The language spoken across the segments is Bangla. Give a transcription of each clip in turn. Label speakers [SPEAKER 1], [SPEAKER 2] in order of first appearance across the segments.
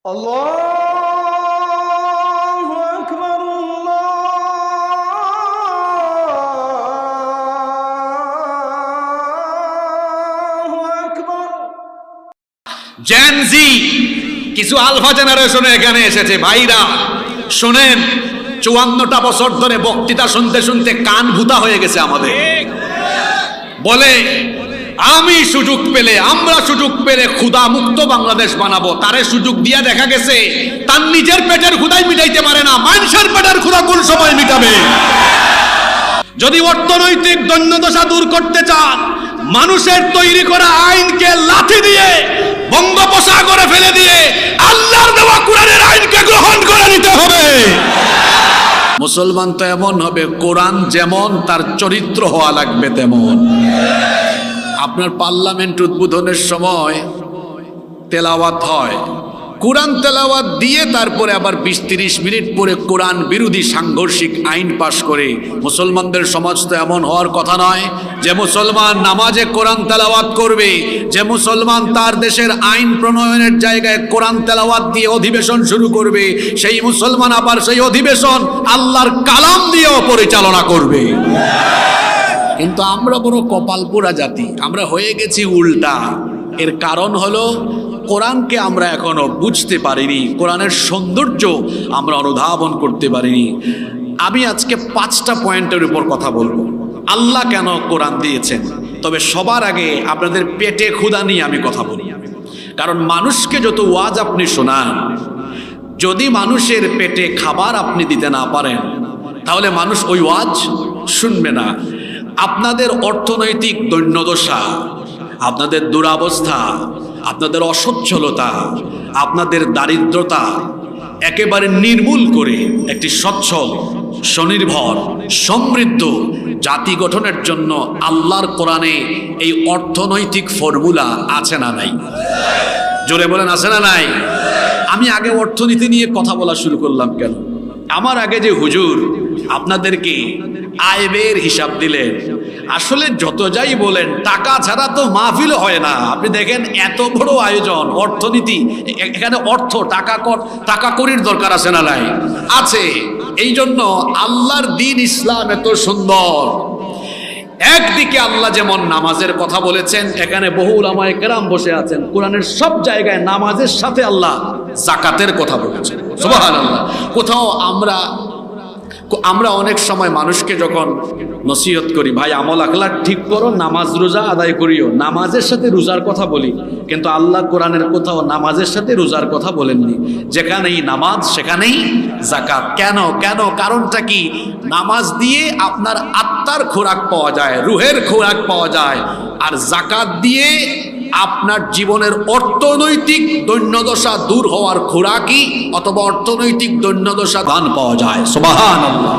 [SPEAKER 1] আল্লাহু আকবার, আল্লাহু আকবার।
[SPEAKER 2] জেনজি কিছু আলফা জেনারেশনে এখানে এসেছে। ভাইরা শোনেন, 54টা বছর ধরে বক্তৃতা শুনতে শুনতে কান ভূতা হয়ে গেছে আমাদের। বলে আমি সুযোগ পেলে, আমরা সুযোগ পেলে ক্ষুধা মুক্ত বাংলাদেশ বানাবো। তারে সুযোগ দিয়া দেখা গেছে তার নিজের পেটের ক্ষুধাই মিটাইতে পারে না, মানুষের পেটের ক্ষুধা কোন সময় মিটাবে? যদি অর্থনৈতিক দৈন্যদশা দূর করতে চান, মানুষের তৈরি করা আইনকে লাথি দিয়ে বঙ্গোপসাগরে ফেলে দিয়ে আল্লাহর দেওয়া কোরআনের আইনকে গ্রহণ করে নিতে হবে। মুসলমান তো এমন হবে, কোরআন যেমন তার চরিত্র হওয়া লাগবে তেমন। আপনার পার্লামেন্ট উদ্বোধনের সময় তেলাওয়াত হয়, কোরআন তেলাওয়াত দিয়ে তারপরে আবার 20-30 মিনিট পরে কোরআন বিরোধী সাংঘর্ষিক আইন পাশ করে। মুসলমানদের সমাজ তো এমন হওয়ার কথা নয় যে মুসলমান নামাজে কোরআন তেলাওয়াত করবে, যে মুসলমান তার দেশের আইন প্রণয়নের জায়গায় কোরআন তেলাওয়াত দিয়ে অধিবেশন শুরু করবে, সেই মুসলমান আবার সেই অধিবেশন আল্লাহর কালাম দিয়েও পরিচালনা করবে। কিন্তু আমরা বড় কপালপোড়া জাতি, আমরা হয়ে গেছি উল্টা। এর কারণ হলো কোরআনকে আমরা এখনো বুঝতে পারিনি, কোরআনের সৌন্দর্য আমরা অনুধাবন করতে পারিনি। আমি আজকে 5টা পয়েন্টের উপর কথা বলবো, আল্লাহ কেন কোরআন দিয়েছেন। তবে সবার আগে আপনাদের পেটে ক্ষুধা নিয়ে আমি কথা বলি। কারণ মানুষকে যত ওয়াজ আপনি শোনান, যদি মানুষের পেটে খাবার আপনি দিতে না পারেন, তাহলে মানুষ ওই ওয়াজ শুনবে না। আপনাদের অর্থনৈতিক দৈন্যদশা, আপনাদের দুরাবস্থা, আপনাদের অসচ্ছলতা, আপনাদের দারিদ্রতা একেবারে নির্মূল করে একটি সচ্ছল, স্বনির্ভর, সমৃদ্ধ জাতি গঠনের জন্য আল্লাহর কোরআনে এই অর্থনৈতিক ফর্মুলা আছে না নাই? জোরে বলেন, আছে না নাই? আমি আগে অর্থনীতি নিয়ে কথা বলা শুরু করলাম কেন? আমার আগে যে হুজুর আপনাদেরকে আয় ব্যয়ের হিসাব দিলেন, আসলে যত যাই বলেন টাকা ছাড়া তো মাহফিল হয় না। আপনি দেখেন এত বড় আয়োজন, অর্থনীতি, এখানে অর্থ, টাকা করির দরকার আছে না নাই? আছে। এই জন্য আল্লাহর দ্বীন ইসলাম এত সুন্দর। একদিকে আল্লাহ যেমন নামাজের কথা বলেছেন, এখানে বহু উলামায়ে কেরাম বসে আছেন, কোরআনের সব জায়গায় নামাজের সাথে আল্লাহ যাকাতের কথা বলেছেন। সুবহানাল্লাহ। কোথাও আমরা অনেক সময় মানুষকে যখন নসিহত করি, ভাই আমল আখলাক ঠিক করো, নামাজ রোজা আদায় করিও, নামাজের সাথে রোজার কথা বলি, কিন্তু আল্লাহ কোরআনের কোথাও নামাজের সাথে রোজার কথা বলেননি। যেখানেই নামাজ সেখানেই যাকাত। কেন? কারণটা কি? নামাজ দিয়ে আপনার আত্মার খোরাক পাওয়া যায়, রুহের খোরাক পাওয়া যায়, আর যাকাত দিয়ে আপনার জীবনের অর্থনৈতিক দৈন্যদশা দূর হওয়ার খোরাকি অথবা অর্থনৈতিক দৈন্যদশা দান পাওয়া যায়। সুবহানাল্লাহ।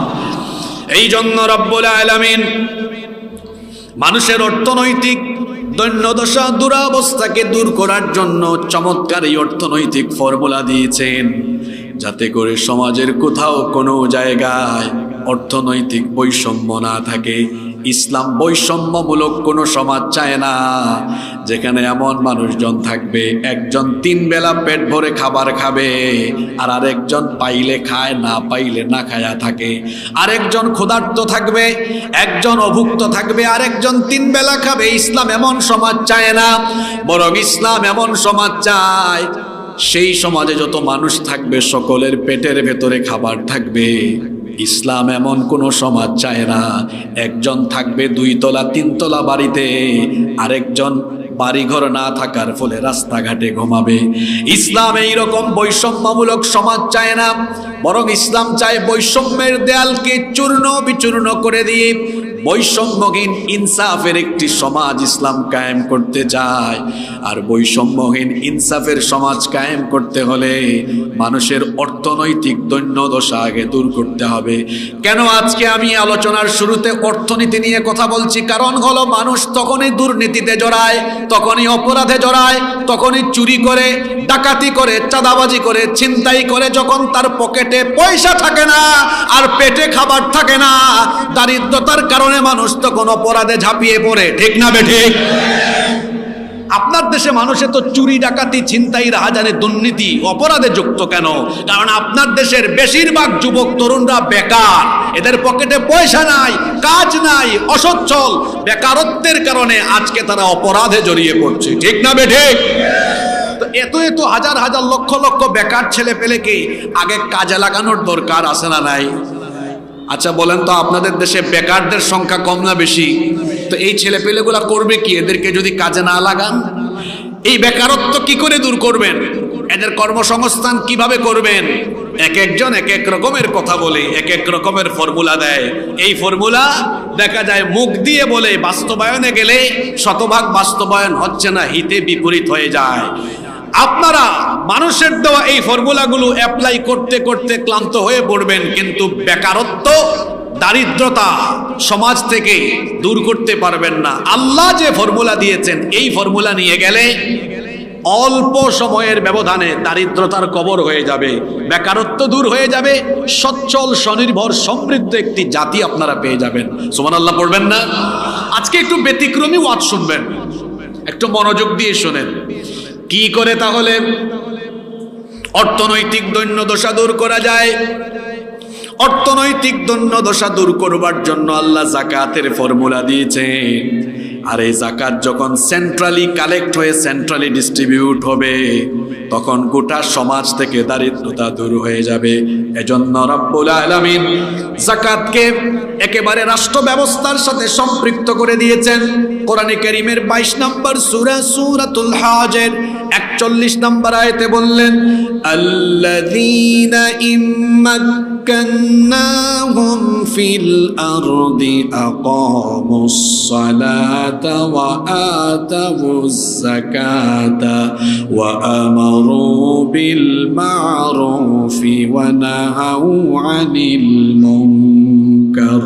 [SPEAKER 2] এই জন্য রব্বুল আলামিন মানুষের অর্থনৈতিক দৈন্যদশা, দুরাবস্থাকে দূর করার জন্য চমৎকার এই অর্থনৈতিক ফর্মুলা দিয়েছেন, যাতে করে সমাজের কোথাও কোনো জায়গায় অর্থনৈতিক বৈষম্য না থাকে। ইসলাম বৈষম্যমূলক কোনো সমাজ চায় না, যেখানে এমন মানুষজন থাকবে, একজন 3 বেলা পেট ভরে খাবার খাবে, আর আরেকজন পাইলে খায়, না পাইলে না খায়া থাকে। আরেকজন ক্ষুধার্ত থাকবে, একজন অভুক্ত থাকবে, আরেকজন 3 বেলা খাবে। ইসলাম এমন সমাজ চায় না, বরং ইসলাম এমন সমাজ চায় সেই সমাজে যত মানুষ থাকবে সকলের পেটের ভেতরে খাবার থাকবে। ইসলাম এমন কোনো সমাজ চায় না একজন থাকবে 2 তলা 3 তলা বাড়িতে, আরেকজন বাড়িঘর না থাকার ফলে রাস্তাঘাটে ঘুমাবে। ইসলাম এইরকম বৈষম্যমূলক সমাজ চায় না, বরং ইসলাম চায় বৈষম্যের দেয়ালকে চূর্ণ বিচূর্ণ করে দিয়ে বৈষম্যহীন ইনসাফের একটি সমাজ ইসলাম কায়েম করতে চায়। আর বৈষম্যহীন ইনসাফের সমাজ কায়েম করতে হলে মানুষের অর্থনৈতিক দৈন্যদশা আগে দূর করতে হবে। কেন আজকে আমি আলোচনার শুরুতে অর্থনীতি নিয়ে কথা বলছি? কারণ হলো মানুষ তখনই দুর্নীতিতে জড়ায়, তখনই অপরাধে জড়ায়, তখনই চুরি করে, ডাকাতি করে, চাঁদাবাজি করে, ছিনতাই করে, যখন তার পকেটে পয়সা থাকে না আর পেটে খাবার থাকে না। দারিদ্রতার কারণে মানুষ তখন অপরাধে ঝাঁপিয়ে পড়ে, ঠিক না বেঠিক? আপনার দেশে মানুষে তো চুরি ডাকাতি ছিনতাই রাহাজানি দুর্নীতি অপরাধে যুক্ত কেন? কারণ আপনার দেশের বেশিরভাগ যুবক তরুণরা বেকার, এদের পকেটে পয়সা নাই, কাজ নাই, অসচ্ছল। বেকারত্বের কারণে আজকে তারা অপরাধে জড়িয়ে পড়ছে, ঠিক না বেঠিক? তো এত এত হাজার হাজার লক্ষ লক্ষ বেকার ছেলে পেলেকে আগে কাজে লাগানোর দরকার আছে না নাই? আচ্ছা বলেন তো, আপনাদের দেশে বেকারদের সংখ্যা কম না বেশি? তো এই ছেলে পেলেগুলা করবে কি এদেরকে যদি কাজে না লাগান? এই বেকারত্ব কি করে দূর করবেন? এদের কর্মসংস্থান কিভাবে করবেন? এক একজন এক এক রকমের কথা বলে, এক এক রকমের ফর্মুলা দেয়। এই ফর্মুলা দেখা যায় মুখ দিয়ে বলে, বাস্তবায়নে গেলে শতভাগ বাস্তবায়ন হচ্ছে না, হিতে বিপরীত হয়ে যায়। আপনারা মানুষের দেওয়া এই ফর্মুলাগুলো অ্যাপ্লাই করতে করতে ক্লান্ত হয়ে পড়বেন, কিন্তু বেকারত্ব দারিদ্রতা সমাজ থেকে দূর করতে পারবেন না। আল্লাহ যে ফর্মুলা দিয়েছেন এই ফর্মুলা নিয়ে গেলে অল্প সময়ের ব্যবধানে দারিদ্রতার কবর হয়ে যাবে, বেকারত্ব দূর হয়ে যাবে, সচ্ছল স্বনির্ভর সমৃদ্ধ একটি জাতি আপনারা পেয়ে যাবেন। সুবহানাল্লাহ পড়বেন না? আজকে একটু ব্যতিক্রমী ওয়াজ শুনবেন, একটু মনোযোগ দিয়ে শোনেন। কি করে তাহলে অর্থনৈতিক দৈন্যদশা দূর করা যায়? অর্থনৈতিক দৈন্যদশা দূর করবার জন্য আল্লাহ যাকাতের ফর্মুলা দিয়েছেন। আর এই যাকাত যখন সেন্ট্রালি কালেক্ট হয়ে সেন্ট্রালি ডিস্ট্রিবিউট হবে, তখন গোটা সমাজ থেকে দারিদ্রতা দূর হয়ে যাবে। এজন্য রব্বুল আলামিন যাকাতকে একেবারে রাষ্ট্র ব্যবস্থার সাথে সম্পৃক্ত করে দিয়েছেন। কোরআনে কারীমের 22 নম্বর সূরা সূরাতুল হজের 41 নম্বর আয়াতে বললেন, আল্লাযীনা ইম্মাক্কান্নাহুম ফিল আরদি আকামুস সালাতা ওয়া আতাউজ যাকাতা ওয়া আমারু বিল মা'রুফি ওয়া নাহাউ আনিল মুনকার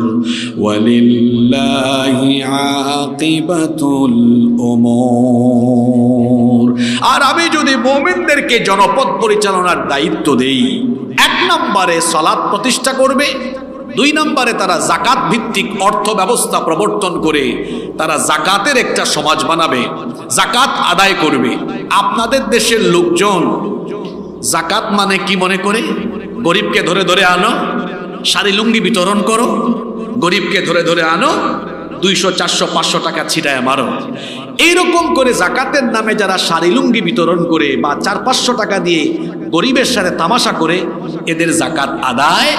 [SPEAKER 2] ওয়ালিল্লাহি আকিবাতুল উমুর। আর আমি যদি মুমিনদেরকে জনপদ পরিচালনার দায়িত্ব দেই, 1 নম্বরে সালাত প্রতিষ্ঠা করবে, 2 নম্বরে তারা যাকাত ভিত্তিক অর্থ ব্যবস্থা প্রবর্তন করে তারা যাকাতের একটা সমাজ বানাবে, যাকাত আদায় করবে। আপনাদের দেশের লোকজন যাকাত মানে কি মনে করে? গরিবকে ধরে ধরে আনো, শাড়ি লুঙ্গি বিতরণ করো, গরিবকে ধরে ধরে আনো, 200 400 500 টাকা ছিটায় মারো। এইরকম করে যাকাতের নামে যারা শাড়ি লুঙ্গি বিতরণ করে বা 400-500 টাকা দিয়ে গরিবের সাথে তামাশা করে, এদের যাকাত আদায়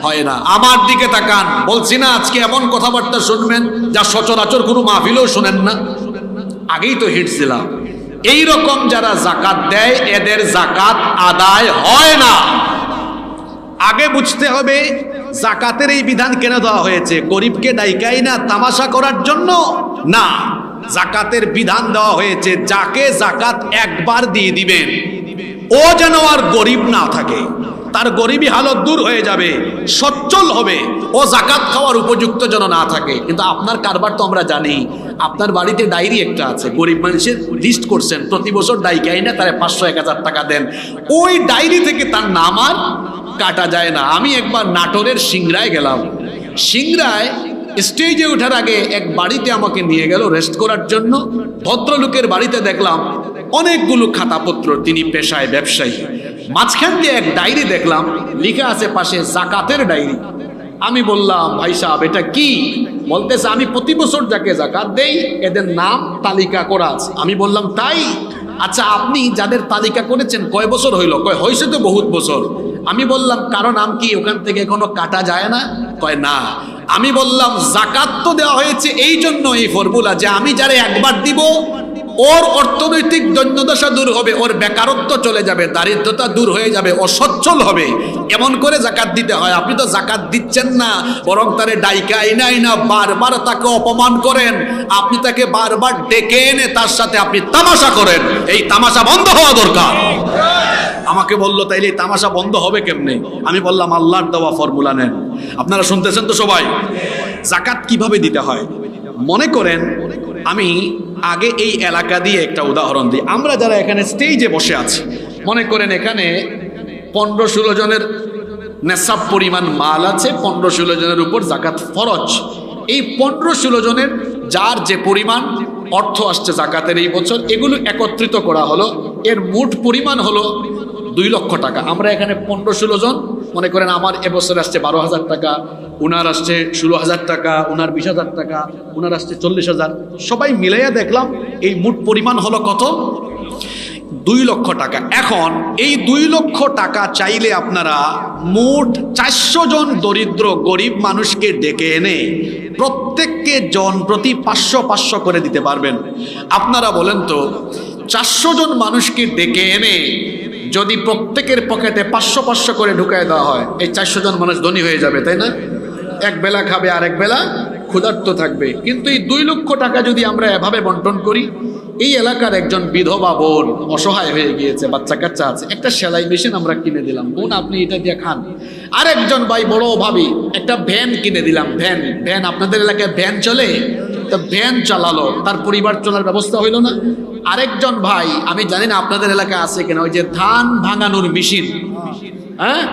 [SPEAKER 2] হয় না। আমার দিকে তাকান, বলছি না আজকে এমন কথাবার্তা শুনবেন যা সচরাচর কোনো মাহফিলেও শোনেন না। আগেই তো হিট ছিলাম। এইরকম যারা যাকাত দেয় এদের যাকাত আদায় হয় না। আগে বুঝতে হবে যাকাতের এই বিধান কেন দেওয়া হয়েছে? গরিবকে ডাইকাই না তামাশা করার জন্য না, যাকাতের বিধান দেওয়া হয়েছে যাকে যাকাত একবার দিয়ে দিবেন ও যেন আর গরিব না থাকে, তার গরিবী হালত দূর হয়ে যাবে, সচ্ছল হবে, ও যাকাত খাওয়ার উপযুক্ত যেন না থাকে। কিন্তু আপনার কারবার তো আমরা জানি, আপনার বাড়িতে ডায়েরি একটা আছে, গরিব মানুষের লিস্ট করছেন, প্রতি বছর ডাইকাই না তারা 500-1000 টাকা দেন, ওই ডায়েরি থেকে তার নাম আর কাটা যায় না। আমি একবার নাটোরের সিংড়ায় গেলাম, সিংড়ায় স্টেজে ওঠার আগে এক বাড়িতে আমাকে নিয়ে গেল রেস্ট করার জন্য। ভদ্রলোকের বাড়িতে দেখলাম অনেকগুলো খাতাপত্র, তিনি পেশায় ব্যবসায়ী। মাঝখান দিয়ে এক ডায়েরি দেখলাম, লেখা আছে পাশে যাকাতের ডায়েরি। আমি বললাম, ভাই সাহেব এটা কি? বলতেছে আমি প্রতি বছর যাকে যাকাত দেই এদের নাম তালিকা করা আছে। আমি বললাম তাই? আচ্ছা আপনি যাদের তালিকা করেছেন কয় বছর হইল? কয় হয়েছে তো বহুত বছর। আমি বললাম কারো নাম কি ওখান থেকে কোনো কাটা যায় না? কয় না। আমি বললাম যাকাত তো দেওয়া হয়েছে এই জন্য, এই ফর্মুলা যে আমি যারা একবার দিব ওর অর্থনৈতিক দৈন্যদশা দূর হবে, ওর বেকারত্ব চলে যাবে, দারিদ্রতা দূর হয়ে যাবে, ও সচ্ছল হবে, এমন করে যাকাত দিতে হয়। আপনি তো যাকাত দিচ্ছেন না, বরং তারে ডাইকা আইনা বারবার তাকে অপমান করেন, আপনি তাকে বারবার ডেকে এনে তার সাথে আপনি তামাশা করেন। এই তামাশা বন্ধ হওয়া দরকার। আমাকে বললো তাইলে এই তামাশা বন্ধ হবে কেমনে? আমি বললাম আল্লাহর দেওয়া ফর্মুলা নেন। আপনারা শুনতেছেন তো সবাই? যাকাত কিভাবে দিতে হয় মনে করেন, আমি আগে এই এলাকা দিয়ে একটা উদাহরণ দিই। আমরা যারা এখানে স্টেজে বসে আছি, মনে করেন এখানে 15-16 জনের নেশাব পরিমাণ মাল আছে, 15-16 জনের উপর যাকাত ফরজ। এই 15-16 জনের যার যে পরিমাণ অর্থ আসছে জাকাতের এই বছর, এগুলো একত্রিত করা হলো, এর মোট পরিমাণ হলো 2 লক্ষ টাকা। আমরা এখানে 15-16 জন, মনে করেন আমার এবছর আসছে 12,000 টাকা, উনার আসছে 16,000 টাকা, উনার 20,000 টাকা, উনার আসছে 40,000, সবাই মিলাইয়া দেখলাম এই মোট পরিমাণ হলো কত? 2 লক্ষ টাকা। এখন এই 2 লক্ষ টাকা চাইলে আপনারা মোট 400 জন দরিদ্র গরিব মানুষকে ডেকে এনে প্রত্যেককে জন প্রতি 500 করে দিতে পারবেন। আপনারা বলেন তো, 400 জন মানুষকে ডেকে এনে যদি প্রত্যেকের পকেটে 500 করে ঢুকায় দেওয়া হয়, এই 400 জন মানুষ ধনী হয়ে যাবে, তাই না? এক বেলা খাবে আর এক বেলা ক্ষুধার্ত থাকবে। কিন্তু এই 2 লক্ষ টাকা যদি আমরা এভাবে বন্টন করি, এই এলাকার একজন বিধবা বোন অসহায় হয়ে গিয়েছে, বাচ্চা কাচ্চা আছে, একটা সেলাই মেশিন আমরা কিনে দিলাম, বোন আপনি এটা দিয়ে খান। আরেকজন ভাই বড় ভাবি একটা ভ্যান কিনে দিলাম, ভ্যান আপনাদের এলাকায় ভ্যান চলে, তো ভ্যান চালালো, তার পরিবার চলার ব্যবস্থা হইল না। আরেকজন ভাই, আমি জানি না আপনাদের এলাকায় আছে কিনা, ওই যে ধান ভাঙানোর মেশিন, হ্যাঁ,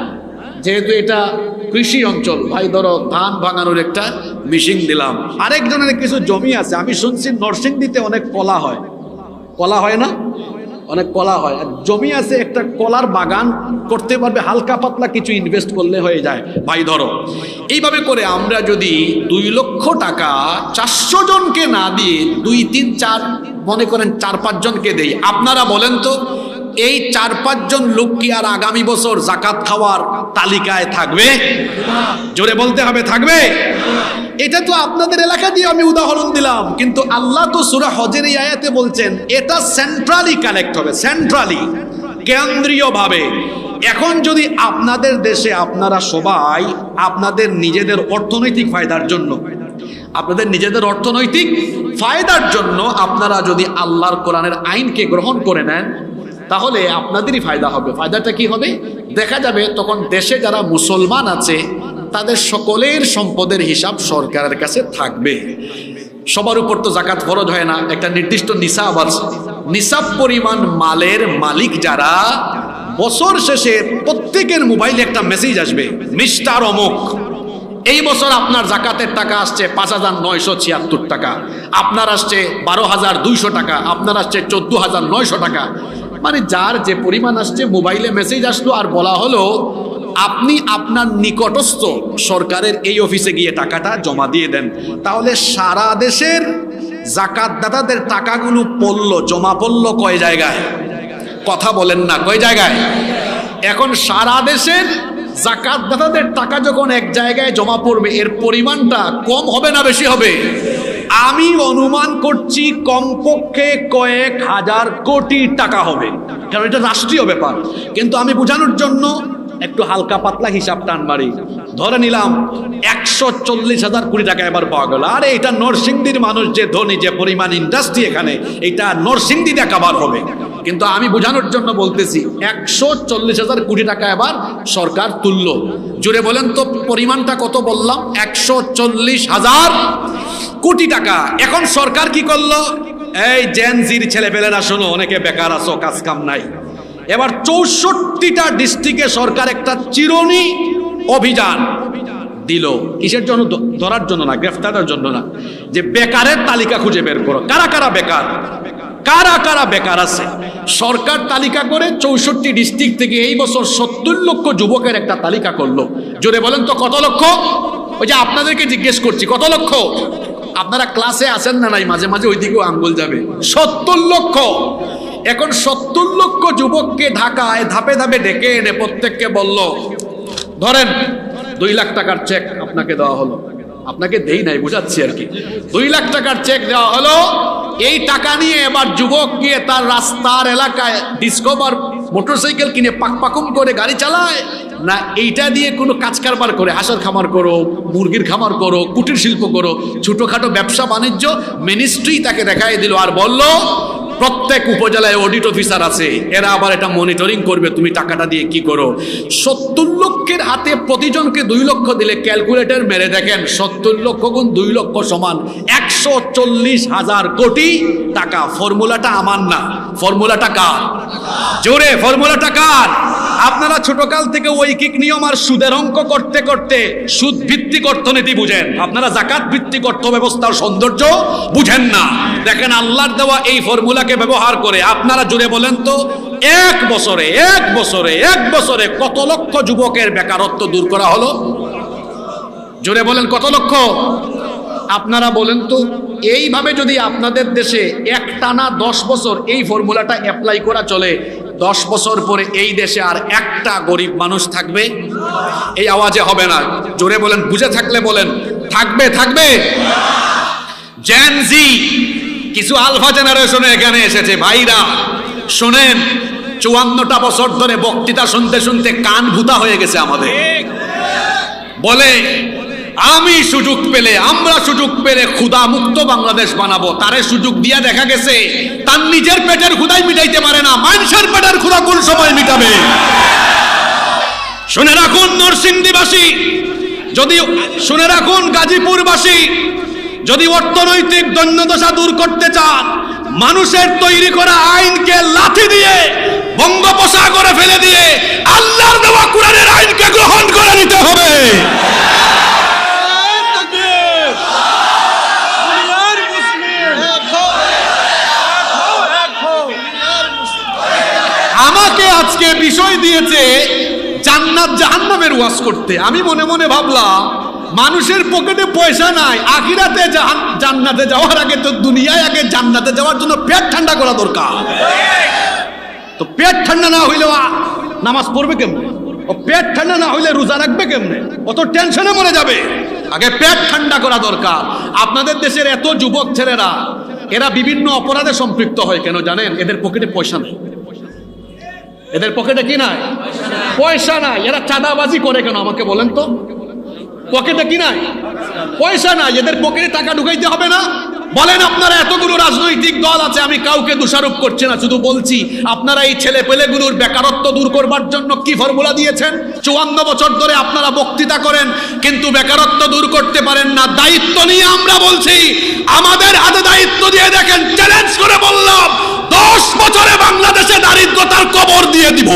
[SPEAKER 2] যেহেতু এটা কৃষি অঞ্চল, ভাই ধরো ধান ভাঙানোর একটা মেশিন দিলাম। আরেকজনের কিছু জমি আছে, আমি শুনছি নরসিংদীতে অনেক কলা হয়, কলা হয় না, অনেক কলা হয়, আর জমি আছে, একটা কলার বাগান করতে পারবে, হালকা পাতলা কিছু ইনভেস্ট করলে হয়ে যায়, ভাই ধরো। এইভাবে করে আমরা যদি 2 লক্ষ টাকা 400 জনকে না দিয়ে 2, 3, 4 মনে করেন 4-5 জনকে দেই, আপনারা বলেন তো এই 4-5 জন লোক কি আর আগামী বছর জাকাত খাওয়ার তালিকায় থাকবে? জোরে বলতে হবে, থাকবে? এটা তো আপনাদের এলাকা দিয়ে আমি উদাহরণ দিলাম, কিন্তু আল্লাহ তো সূরা হজের এই আয়াতে বলছেন এটা সেন্ট্রালি কালেক্ট হবে, সেন্ট্রালি, কেন্দ্রীয়ভাবে। এখন যদি আপনাদের দেশে আপনারা সবাই আপনাদের নিজেদের অর্থনৈতিক ফায়দার জন্য, আপনাদের নিজেদের অর্থনৈতিক ফায়দার জন্য আপনারা যদি আল্লাহর কোরআনের আইনকে গ্রহণ করে নেন, তাহলে আপনাদেরই ফায়দা হবে। ফায়দাটা কি হবে? দেখা যাবে তখন দেশে যারা মুসলমান আছে তাদের সকলের সম্পদের হিসাব সরকারের কাছে থাকবে। সবার উপর তো জাকাত ফরজ হয় না, একটা নির্দিষ্ট নিসাব আছে। নিসাব পরিমাণ মালের মালিক যারা, বছর শেষে প্রত্যেকের মোবাইলে একটা মেসেজ আসবে, মিস্টার অমুক, এই বছর আপনার জাকাতের টাকা আসছে 5,976 টাকা, আপনার আসছে 12,200 টাকা, আপনার আসছে 14,900 টাকা। মানে যার যে পরিমাণ আসছে মোবাইলে মেসেজ আসলো, আর বলা হলো আপনি আপনার নিকটস্থ সরকারের এই অফিসে গিয়ে টাকাটা জমা দিয়ে দেন। তাহলে সারা দেশের জাকাতদাতাদের টাকাগুলো জমা পড়লো কয় জায়গায়? কথা বলেন না, কয় জায়গায়? এখন সারা দেশের জাকাতদাতাদের টাকা যখন এক জায়গায় জমা পড়বে, এর পরিমাণটা কম হবে না বেশি হবে? আমি অনুমান করছি কমপক্ষে কয়েক হাজার কোটি টাকা হবে, কারণ এটা রাষ্ট্রীয় ব্যাপার। কিন্তু আমি বোঝানোর জন্য একটু হালকা পাতলা হিসাব টান মারি, ধরে নিলাম 140,000 কোটি টাকা এবার পাওয়া গেল। আরে এটা নরসিংদীর মানুষ যে ধনী, যে পরিমাণ ইন্ডাস্ট্রি এখানে, এটা নরসিংদীতে কাভার হবে। কিন্তু আমি বোঝানোর জন্য বলতেছি 140,000 কোটি টাকা এবার সরকার তুললো। জুড়ে বলেন তো পরিমাণটা কত বললাম? 140,000 কোটি টাকা। এখন সরকার কি করলো? এই জেনজির ছেলেপেলেরা শোনো, অনেকে বেকার আছো, কাজ কাম নাই, এবার 64টা ডিস্ট্রিক্টে সরকার একটা চিরুনি অভিযান দিল। কিসের জন্য? ধরার জন্য না, গ্রেফতারের জন্য না, যে বেকারের তালিকা খুঁজে বের করো, কারা কারা বেকার, কারা কারা বেকার আছে। সরকার তালিকা করে 64 ডিস্ট্রিক্ট থেকে এই বছর 70 লক্ষ যুবকের একটা তালিকা করলো। জোরে বলেন তো কত লক্ষ? ওই যে আপনাদেরকে জিজ্ঞেস করছি কত লক্ষ? আপনারা ক্লাসে আসেন না নাই, মাঝে মাঝে ওইদিকেও আঙ্গুল যাবে। 70 লক্ষ। এখন 70 লক্ষ যুবককে ঢাকায় ধাপে ধাপে ডেকে এনে প্রত্যেককে বলল, ধরেন 2 লাখ টাকার চেক আপনাকে দেওয়া হলো। আপনাকে দেই নাই, বুঝাচ্ছি আর কি। 2 লাখ টাকার চেক দেওয়া হলো। এই টাকা নিয়ে এবার যুবক গিয়ে তার রাস্তার এলাকায় ডিসকভার মোটরসাইকেল কিনে পাকপাকুম করে গাড়ি চালায়, না এইটা দিয়ে কোনো কাজ কারবার করে, হাঁসের খামার করো, মুরগির খামার করো, কুটির শিল্প করো, ছোটখাটো ব্যবসা বাণিজ্য। মিনিস্ট্রি তাকে দেখাই দিল আর বলল প্রত্যেক উপজেলায় অডিট অফিসার আছে, এরা আবার এটা মনিটরিং করবে তুমি টাকাটা দিয়ে কি করো। 70 লক্ষের হাতে প্রতিজনকে 2 লক্ষ দিলে ক্যালকুলেটর মেরে দেখেন 70 লক্ষ গুণ 2 লক্ষ সমান 140,000 কোটি টাকা। ফর্মুলাটা আমার না, ফর্মুলাটা কার? জোরে, ফর্মুলাটা কার? আপনারা ছোটকাল থেকে ঐকিক নিয়ম আর সুদের অঙ্ক করতে করতে সুদ ভিত্তিক অর্থনীতি বুঝেন, আপনারা জাকাত ভিত্তিক অর্থ ব্যবস্থার সৌন্দর্য বুঝেন না। দেখেন আল্লাহর দেওয়া এই ফর্মুলাকে ব্যবহার করে আপনারা জুড়ে বলেন তো এক বছরে কত লক্ষ যুবকের বেকারত্ব দূর করা হলো? জোরে বলেন কত লক্ষ? আপনারা বলেন তো এইভাবে যদি আপনাদের দেশে একটানা 10 বছর এই ফর্মুলাটা অ্যাপ্লাই করা চলে, 10 বছর পরে এই দেশে আর একটা গরিব মানুষ থাকবে? এই আওয়াজে হবে না, জোরে বলেন, বুঝে থাকলে বলেন থাকবে। জেন জি কিছু আলফা জেনারেশনে এখানে এসেছে। ভাইরা শোনেন, 54টা বছর ধরে বক্তৃতা শুনতে শুনতে কান ভূতা হয়ে গেছে আমাদের। বলে আমরা সুযোগ পেলে ক্ষুধা মুক্ত বাংলাদেশ বানাবো। তারে সুযোগ দিয়া দেখা গেছে তার নিজের পেটের ক্ষুধাই মিটাইতে পারে না, মানুষের পেটের ক্ষুধা কোন সময় মিটাবে? শুনে রাখুন নরসিংদীবাসী, শুনে রাখুন গাজীপুরবাসী, যদি অর্থনৈতিক দৈন্যদশা দূর করতে চান, মানুষের তৈরি করা আইনকে লাথি দিয়ে বঙ্গোপসাগরে ফেলে দিয়ে আল্লাহর দেওয়া কোরআনের আইনকে গ্রহণ করে নিতে হবে। আমাকে আজকে বিষয় দিয়েছে জান্নাত জাহান্নামের ওয়াজ করতে। আমি মনে মনে ভাবলাম মানুষের পকেটে পয়সা নাই, আখিরাতে জান্নাতে যাওয়ার আগে তো দুনিয়ায় আগে জান্নাতে যাওয়ার জন্য পেট ঠান্ডা করা দরকার। তো পেট ঠান্ডা না হইলে নামাজ পড়বে কেমনে? ও পেট ঠান্ডা না হইলে রোজা রাখবে কেমনে? অত টেনশনে মরে যাবে। আগে পেট ঠান্ডা করা দরকার। আপনাদের দেশের এত যুবক ছেলেরা এরা বিভিন্ন অপরাধে সম্পৃক্ত হয় কেন জানেন? এদের পকেটে পয়সা নেই। এদের পকেটে কি নাই? পয়সা নাই। এরা চাঁদাবাজি করে কেন আমাকে বলেন তো? পকেটে কি নাই? পয়সা নাই। এদের পকেটে টাকা ঢুকাইতে হবে না? বলেন, আপনারা এতগুলো রাজনৈতিক দল আছে, আমি কাউকে দোষারোপ করছি না, শুধু বলছি আপনারা এই ছেলে পেলেগুলোর বেকারত্ব দূর করবার জন্য কি ফর্মুলা দিয়েছেন? 54 বছর ধরে আপনারা বক্তৃতা করেন কিন্তু বেকারত্ব দূর করতে পারেন না। দায়িত্ব নিয়ে আমরা বলছি, আমাদের হাতে দায়িত্ব দিয়ে দেখেন, চ্যালেঞ্জ করে বললাম 10 বছরে বাংলাদেশে দারিদ্রতার কবর দিয়ে দিব।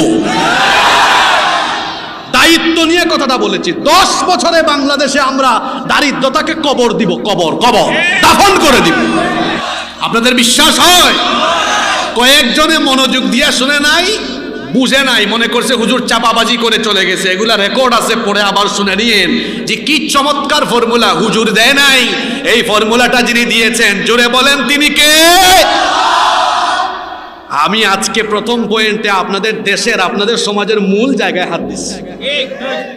[SPEAKER 2] দায়িত্ব নিয়ে কথাটা বলেছি, 10 বছরে বাংলাদেশে আমরা দারিদ্রতাকে কবর দিব, কবর দাফন করে দিব। আপনাদের বিশ্বাস হয়? কয়েকজনে মনোযোগ দিয়ে শুনে নাই, বুঝে নাই, মনে করছে হুজুর চাপাবাজি করে চলে গেছে। এগুলা রেকর্ড আছে, পড়ে আবার শুনে নিয়েন যে কি চমৎকার ফর্মুলা। হুজুর দেয় নাই, এই ফর্মুলাটা যিনি দিয়েছেন জোরে বলেন তিনি কে? আমি আজকে প্রথম পয়েন্টে আপনাদের দেশের, আপনাদের সমাজের মূল জায়গায় হাত দিচ্ছি।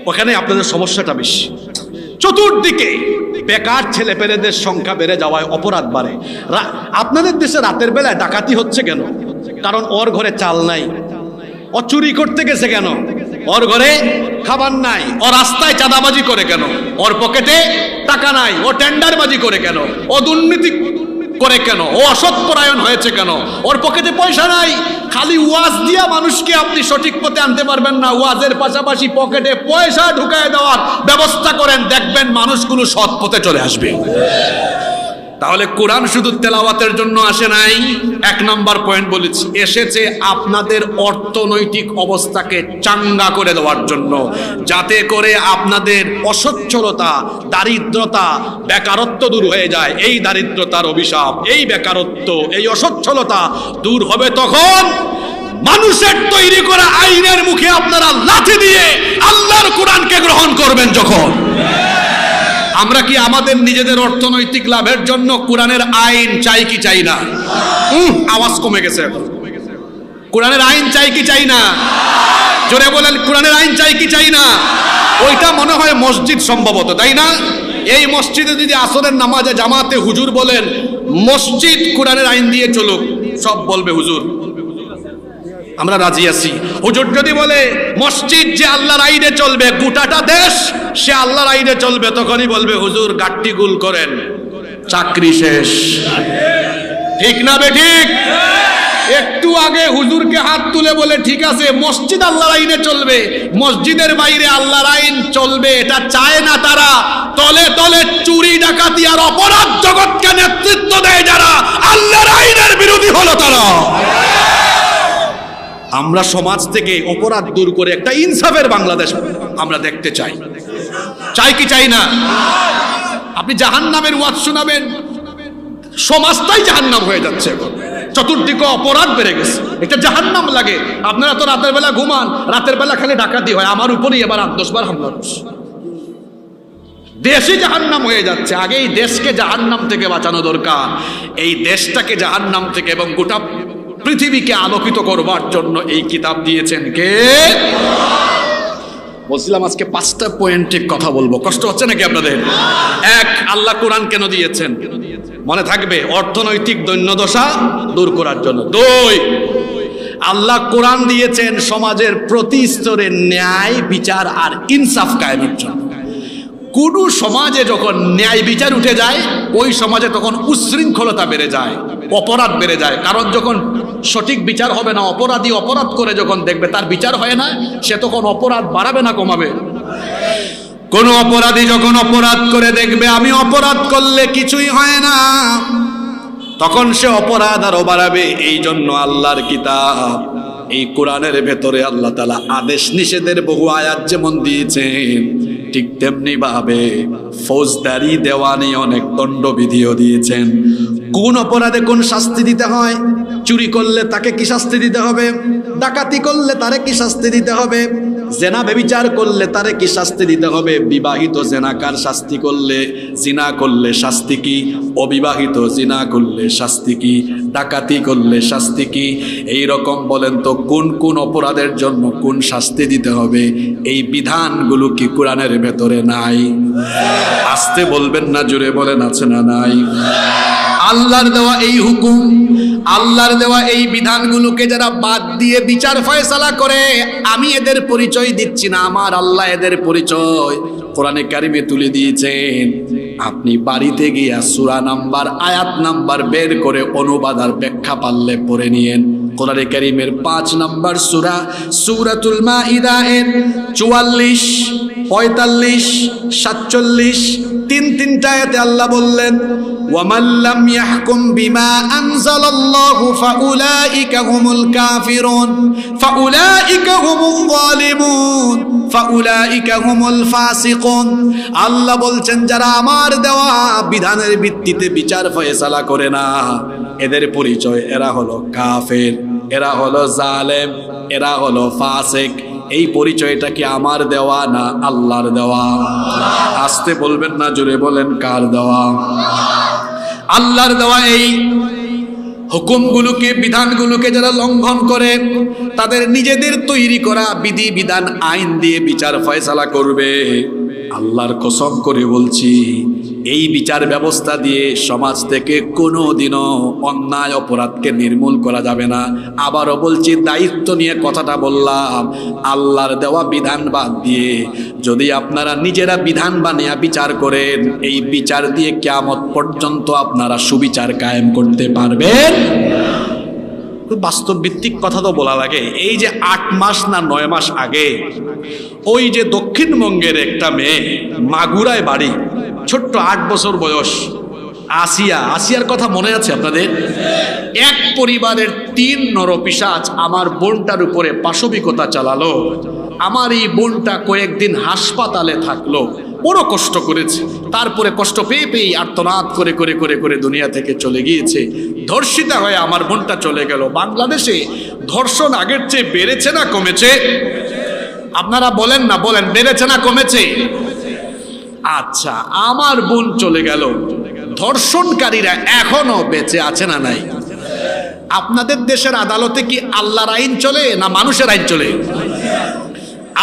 [SPEAKER 2] ওখানে আপনাদের সমস্যাটা বেশি। চতুর্দিকে বেকার ছেলেপেলেদের সংখ্যা বেড়ে যাওয়ায় অপরাধ বাড়ে। আপনাদের দেশে রাতের বেলায় ডাকাতি হচ্ছে কেন? কারণ ওর ঘরে চাল নাই। ও চুরি করতে গেছে কেন? ওর ঘরে খাবার নাই। ও রাস্তায় চাঁদাবাজি করে কেন? ওর পকেটে টাকা নাই। ও টেন্ডারবাজি করে কেন? ও দুর্নীতি করে কেন? ও অসৎপরায়ণ হয়েছে কেন? ওর পকেটে পয়সা নাই। খালি ওয়াজ দিয়া মানুষকে আপনি সঠিক পথে আনতে পারবেন না। ওয়াজের পাশাপাশি পকেটে পয়সা ঢুকায় দেওয়ার ব্যবস্থা করেন, দেখবেন মানুষগুলো সৎ পথে চলে আসবে। তাহলে কোরআন শুধু তেলাওয়াতের জন্য আসে নাই। 1 নম্বর পয়েন্ট বলেছি, এসেছে আপনাদের অর্থনৈতিক অবস্থাকে চাঙ্গা করে দেওয়ার জন্য, যাতে করে আপনাদের অসচ্ছলতা, দারিদ্রতা, বেকারত্ব দূর হয়ে যায়। এই দারিদ্রতার অভিশাপ, এই বেকারত্ব, এই অসচ্ছলতা দূর হবে তখন মানুষের তৈরি করা আইনের মুখে আপনারা লাথি দিয়ে আল্লাহর কোরআনকে গ্রহণ করবেন যখন। আমরা কি আমাদের নিজেদের অর্থনৈতিক লাভের জন্য কোরআনের আইন চাই কি চাই না? আওয়াজ কমে গেছে এখন। কোরআনের আইন চাই কি চাই না? জোরে বলেন, কোরআনের আইন চাই কি চাই না? ওইটা মনে হয় মসজিদ সম্ভবত, তাই না? এই মসজিদে যদি আসরের নামাজে জামাতে হুজুর বলেন মসজিদ কোরআনের আইন দিয়ে চলুক, সব বলবে হুজুর আমরা রাজি আছি। হুজুর যদি বলে মসজিদ যে আল্লাহর আইনে চলবে, গোটাটা দেশ সে আল্লাহর আইনে চলবে, তখনই বলবে হুজুর গাট্টি গুল করেন, চাকরি শেষ। ঠিক না বে ঠিক? একটু আগে হুজুরকে হাত তুলে বলে ঠিক আছে মসজিদ আল্লাহর আইনে চলবে, মসজিদের বাইরে আল্লাহর আইন চলবে, এটা চায় না তারা। তলে তলে চুরি ডাকাতি আর অপরাধ জগৎকে নেতৃত্ব দেয় যারা, আল্লাহর আইনের বিরোধী হলো তারা। আমরা সমাজ থেকে অপরাধ দূর করে একটা ইনসাফের বাংলাদেশ আমরা দেখতে চাই। চাই কি চাই না? আপনি জাহান্নামের ওয়াজ শোনাবেন, সমাজটাই জাহান্নাম হয়ে যাচ্ছে এখন। চতুর্দিকে অপরাধ বেড়ে গেছে, এটা জাহান্নাম লাগে। আপনারা তো রাতের বেলা ঘুমান, রাতের বেলা খালি ডাকাতি হয়। আমার উপরেই এবার 8-10 বার হামলা হচ্ছে। দেশই জাহান্নাম হয়ে যাচ্ছে। আগে এই দেশকে জাহান্নাম থেকে বাঁচানো দরকার। এই দেশটাকে জাহান্নাম থেকে এবং গোটা পৃথিবীকে আলোকিত করবার জন্য এই কিতাব দিয়েছেন কে? বলছিলাম আজকে 5টা পয়েন্টে কথা বলবো, কষ্ট হচ্ছে নাকি আপনাদের? 1, আল্লাহ কোরআন কেন দিয়েছেন মনে থাকবে, অর্থনৈতিক দৈন্যদশা দূর করার জন্য। 2, আল্লাহ কোরআন দিয়েছেন সমাজের প্রতি স্তরে ন্যায় বিচার আর ইনসাফ কায়েমের জন্য। কোন সমাজে যখন ন্যায় বিচার উঠে যায়, ওই সমাজে তখন উচ্ছৃঙ্খলতা বেড়ে যায়, অপরাধ বেড়ে যায়। কারণ যখন সঠিক বিচার হবে না, অপরাধী অপরাধ করে যখন দেখবে তার বিচার হয় না, সে তখন অপরাধ বাড়াবে না কমাবে? কোন অপরাধী যখন অপরাধ করে দেখবে আমি অপরাধ করলে কিছুই হয় না, তখন সে অপরাধ আরো বাড়াবে। এই জন্য আল্লাহর কিতাব এই কোরআনের ভেতরে আল্লাহ তাআলা আদেশ নিষেধের বহু আয়াত যেমন দিয়েছেন, ঠিক তেমনি ভাবে ফৌজদারি দেওয়ানি অনেক দণ্ডবিধিও দিয়েছেন। কোন অপরাধে কোন শাস্তি দিতে হয়, চুরি করলে তাকে কি শাস্তি দিতে হবে, ডাকাতি করলে তারে কি শাস্তি দিতে হবে, জেনা ব্যভিচার করলে তারে কি শাস্তি দিতে হবে, বিবাহিত জেনাকার শাস্তি করলে জিনা করলে শাস্তি কি, অবিবাহিত জিনা করলে শাস্তি কি, ডাকাতি করলে শাস্তি কি। এই রকম বলেন তো কোন কোন অপরাধের জন্য কোন শাস্তি দিতে হবে, এই বিধানগুলো কি কোরআনের ভেতরে নাই? আসতে বলবেন না, জোরে বলেন আছে না নাই? আল্লাহর দেওয়া এই হুকুম, আল্লাহর দেওয়া এই বিধানগুলোকে যারা বাদ দিয়ে বিচার ফয়সালা করে, আমি এদের পরিচয় দিচ্ছি না, আমার আল্লাহ এদের পরিচয় কোরআনে কারিমে তুলে দিয়েছেন। আপনি বাড়িতে গিয়া সূরা নাম্বার আয়াত নাম্বার বের করে অনুবাদ আর ব্যাখ্যা পারলে পড়ে নিয়েন। কোরআনে কারিমের 5 নাম্বার সূরা সূরাতুল মাইদা এর 44, 45, 47 তিনটা আয়াতে আল্লাহ বললেন, ওয়ামান লাম ইয়াহকুম বিমা আনজালাল্লাহু ফাউলাইকা হুমুল কাফিরুন ফাউলাইকা হুমুল যালিমুন ফাউলাইকা হুমুল ফাসিকুন। আল্লাহ বলছেন যারা আমার দেওয়া বিধানের ভিত্তিতে বিচার ফয়সালা করে না, এদের পরিচয় এরা হলো কাফের, এরা হলো জালেম, এরা হলো ফাসিক। এই পরিচয়টা কি আমার দেওয়া না আল্লাহর দেওয়া? আসতে বলবেন না, জোরে বলেন কার দেওয়া? আল্লাহর দেওয়া এই হুকুমগুলোকে বিধানগুলোকে যারা লঙ্ঘন করে, তাদের নিজেদের তৈরি করা বিধি বিধান আইন দিয়ে বিচার ফয়সালা করবে, আল্লাহর কসম করে বলছি এই বিচার ব্যবস্থা দিয়ে সমাজ থেকে কোনোদিনও অন্যায় অপরাধকে নির্মূল করা যাবে না। আবারও বলছি, দায়িত্ব নিয়ে কথাটা বললাম, আল্লাহর দেওয়া বিধান বাদ দিয়ে যদি আপনারা নিজেরা বিধান বানিয়ে বিচার করেন, এই বিচার দিয়ে কিয়ামত পর্যন্ত আপনারা সুবিচার কায়েম করতে পারবেন। বাস্তব ভিত্তিক কথা তো বলা লাগে। এই যে 8 মাস না 9 মাস আগে ওই যে দক্ষিণবঙ্গের একটা মেয়ে, মাগুরায় বাড়ি, ছোট্ট 8 বছর বয়স, আসিয়ার কথা মনে আছে আপনাদের? এক পরিবারের 3 নরপিশাচ আমার বোনটার উপরে পাশবিকতা চালালো। আমার এই বোনটা কয়েকদিন হাসপাতালে থাকলো, বড় কষ্ট করেছে। তারপরে কষ্ট পেয়ে পেয়ে আর্তনাদ করে করে করে করে দুনিয়া থেকে চলে গিয়েছে। ধর্ষিতা হয়ে আমার বোনটা চলে গেল। বাংলাদেশে ধর্ষণ আগের চেয়ে বেড়েছে না কমেছে? আপনারা বলেন না, বলেন বেড়েছে না কমেছে? আচ্ছা, আমার বোন চলে গেল, ধর্ষণকারীরা এখনো বেঁচে আছে না নাই? আপনাদের দেশের আদালতে কি আল্লাহর আইন চলে না মানুষের আইন চলে?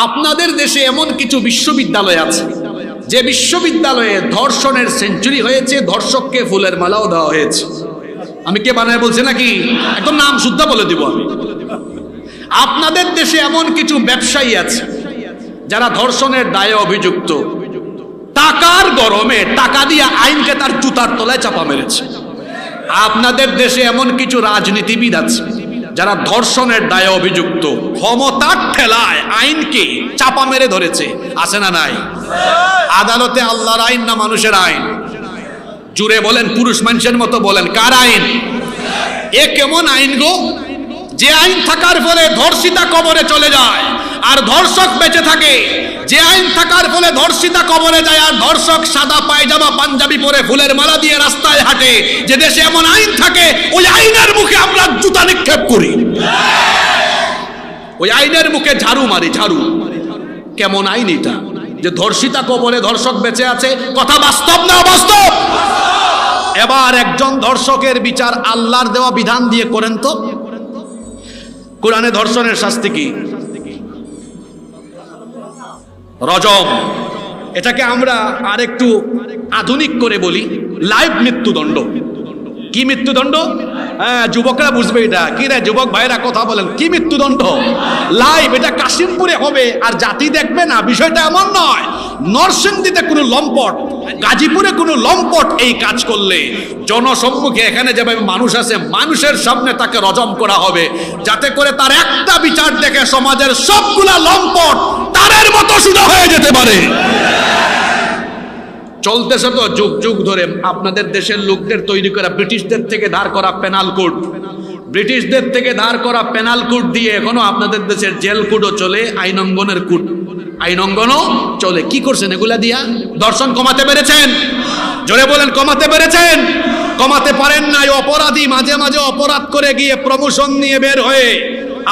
[SPEAKER 2] আপনাদের দেশে এমন কিছু বিশ্ববিদ্যালয় আছে যে বিশ্ববিদ্যালয়ে ধর্ষণের সেঞ্চুরি হয়েছে, ধর্ষককে ফুলের মালাও দেওয়া হয়েছে। আমি কে বানায় বলছে নাকি? একদম নাম শুদ্ধ বলে দিব আমি। আপনাদের দেশে এমন কিছু ব্যবসায়ী আছে যারা ধর্ষণের দায়ে অভিযুক্ত, টাকার গরমে টাকা দিয়ে আইনকে তার জুতার তলায় চাপা মেরেছে। আপনাদের দেশে এমন কিছু রাজনীতিবিদ আছে যারা ধর্ষণের দায়ে অভিযুক্ত, ক্ষমতার ঠেলায় আইনকে চাপা মেরে ধরেছে, আছে না নাই? আদালতে আল্লাহর আইন না মানুষের আইন? জুড়ে বলেন, পুরুষ মানুষের মতো বলেন, কার আইন? এ কেমন আইন গো যে আইন থাকার ফলে ধর্ষিতা কবরে চলে যায় আর ধর্ষক বেঁচে থাকে, যে আইন থাকার ফলে ধর্ষিতা কবরে যায় আর ধর্ষক সাদা পায়জামা পাঞ্জাবি পরে ফুলের মালা দিয়ে রাস্তায় হাঁটে, যে দেশে এমন আইন থাকে ওই আইনের মুখে আমরা জুতা নিক্ষেপ করি, ওই আইনের মুখে ঝাড়ু মারি, ঝাড়ু। কেমন আইন এটা যে ধর্ষিতা কবরে ধর্ষক বেঁচে আছে? কথা বাস্তব না অবাস্তব? এবার একজন ধর্ষকের বিচার আল্লাহর দেওয়া বিধান দিয়ে করেন তো। কোরআনে ধর্ষণের শাস্তি কি? রজম। এটাকে আমরা আরেকটু আধুনিক করে বলি লাইভ মৃত্যুদণ্ড। কি মৃত্যুদণ্ড? হ্যাঁ, যুবকরা বুঝবে এটা। কি রে যুবক ভাইরা কথা বলেন, কি মৃত্যুদণ্ড? লাইভ। এটা কাশিমপুরে হবে আর জাতি দেখবে না, বিষয়টা এমন নয়। নরসিংদীতে কোনো লম্পট, গাজীপুরে কোনো লম্পট এই কাজ করলে জনসম্মুখে এখানে যেভাবে মানুষ আছে মানুষের সামনে তাকে রজম করা হবে, যাতে করে তার একটা বিচার দেখে সমাজের সবগুলা লম্পট তারের মতো সোজা হয়ে যেতে পারে। চলতেছে তো যুগ যুগ ধরে আপনাদের দেশের লোকদের তৈরি করা ব্রিটিশদের থেকে ধার করা পেনাল কোড, ব্রিটিশদের থেকে ধার করা পেনাল কোড দিয়ে এখনো আপনাদের দেশের জেল কোডও চলে, আইনঙ্গনের কোড, আইনঙ্গনও চলে। কি করছেন এগুলা দিয়া? ধর্ষণ কমাতে পেরেছেন? জোরে বলেন, কমাতে পেরেছেন? কমাতে পারেন নাই। অপরাধী মাঝে মাঝে অপরাধ করে গিয়ে প্রমোশন নিয়ে বের হয়ে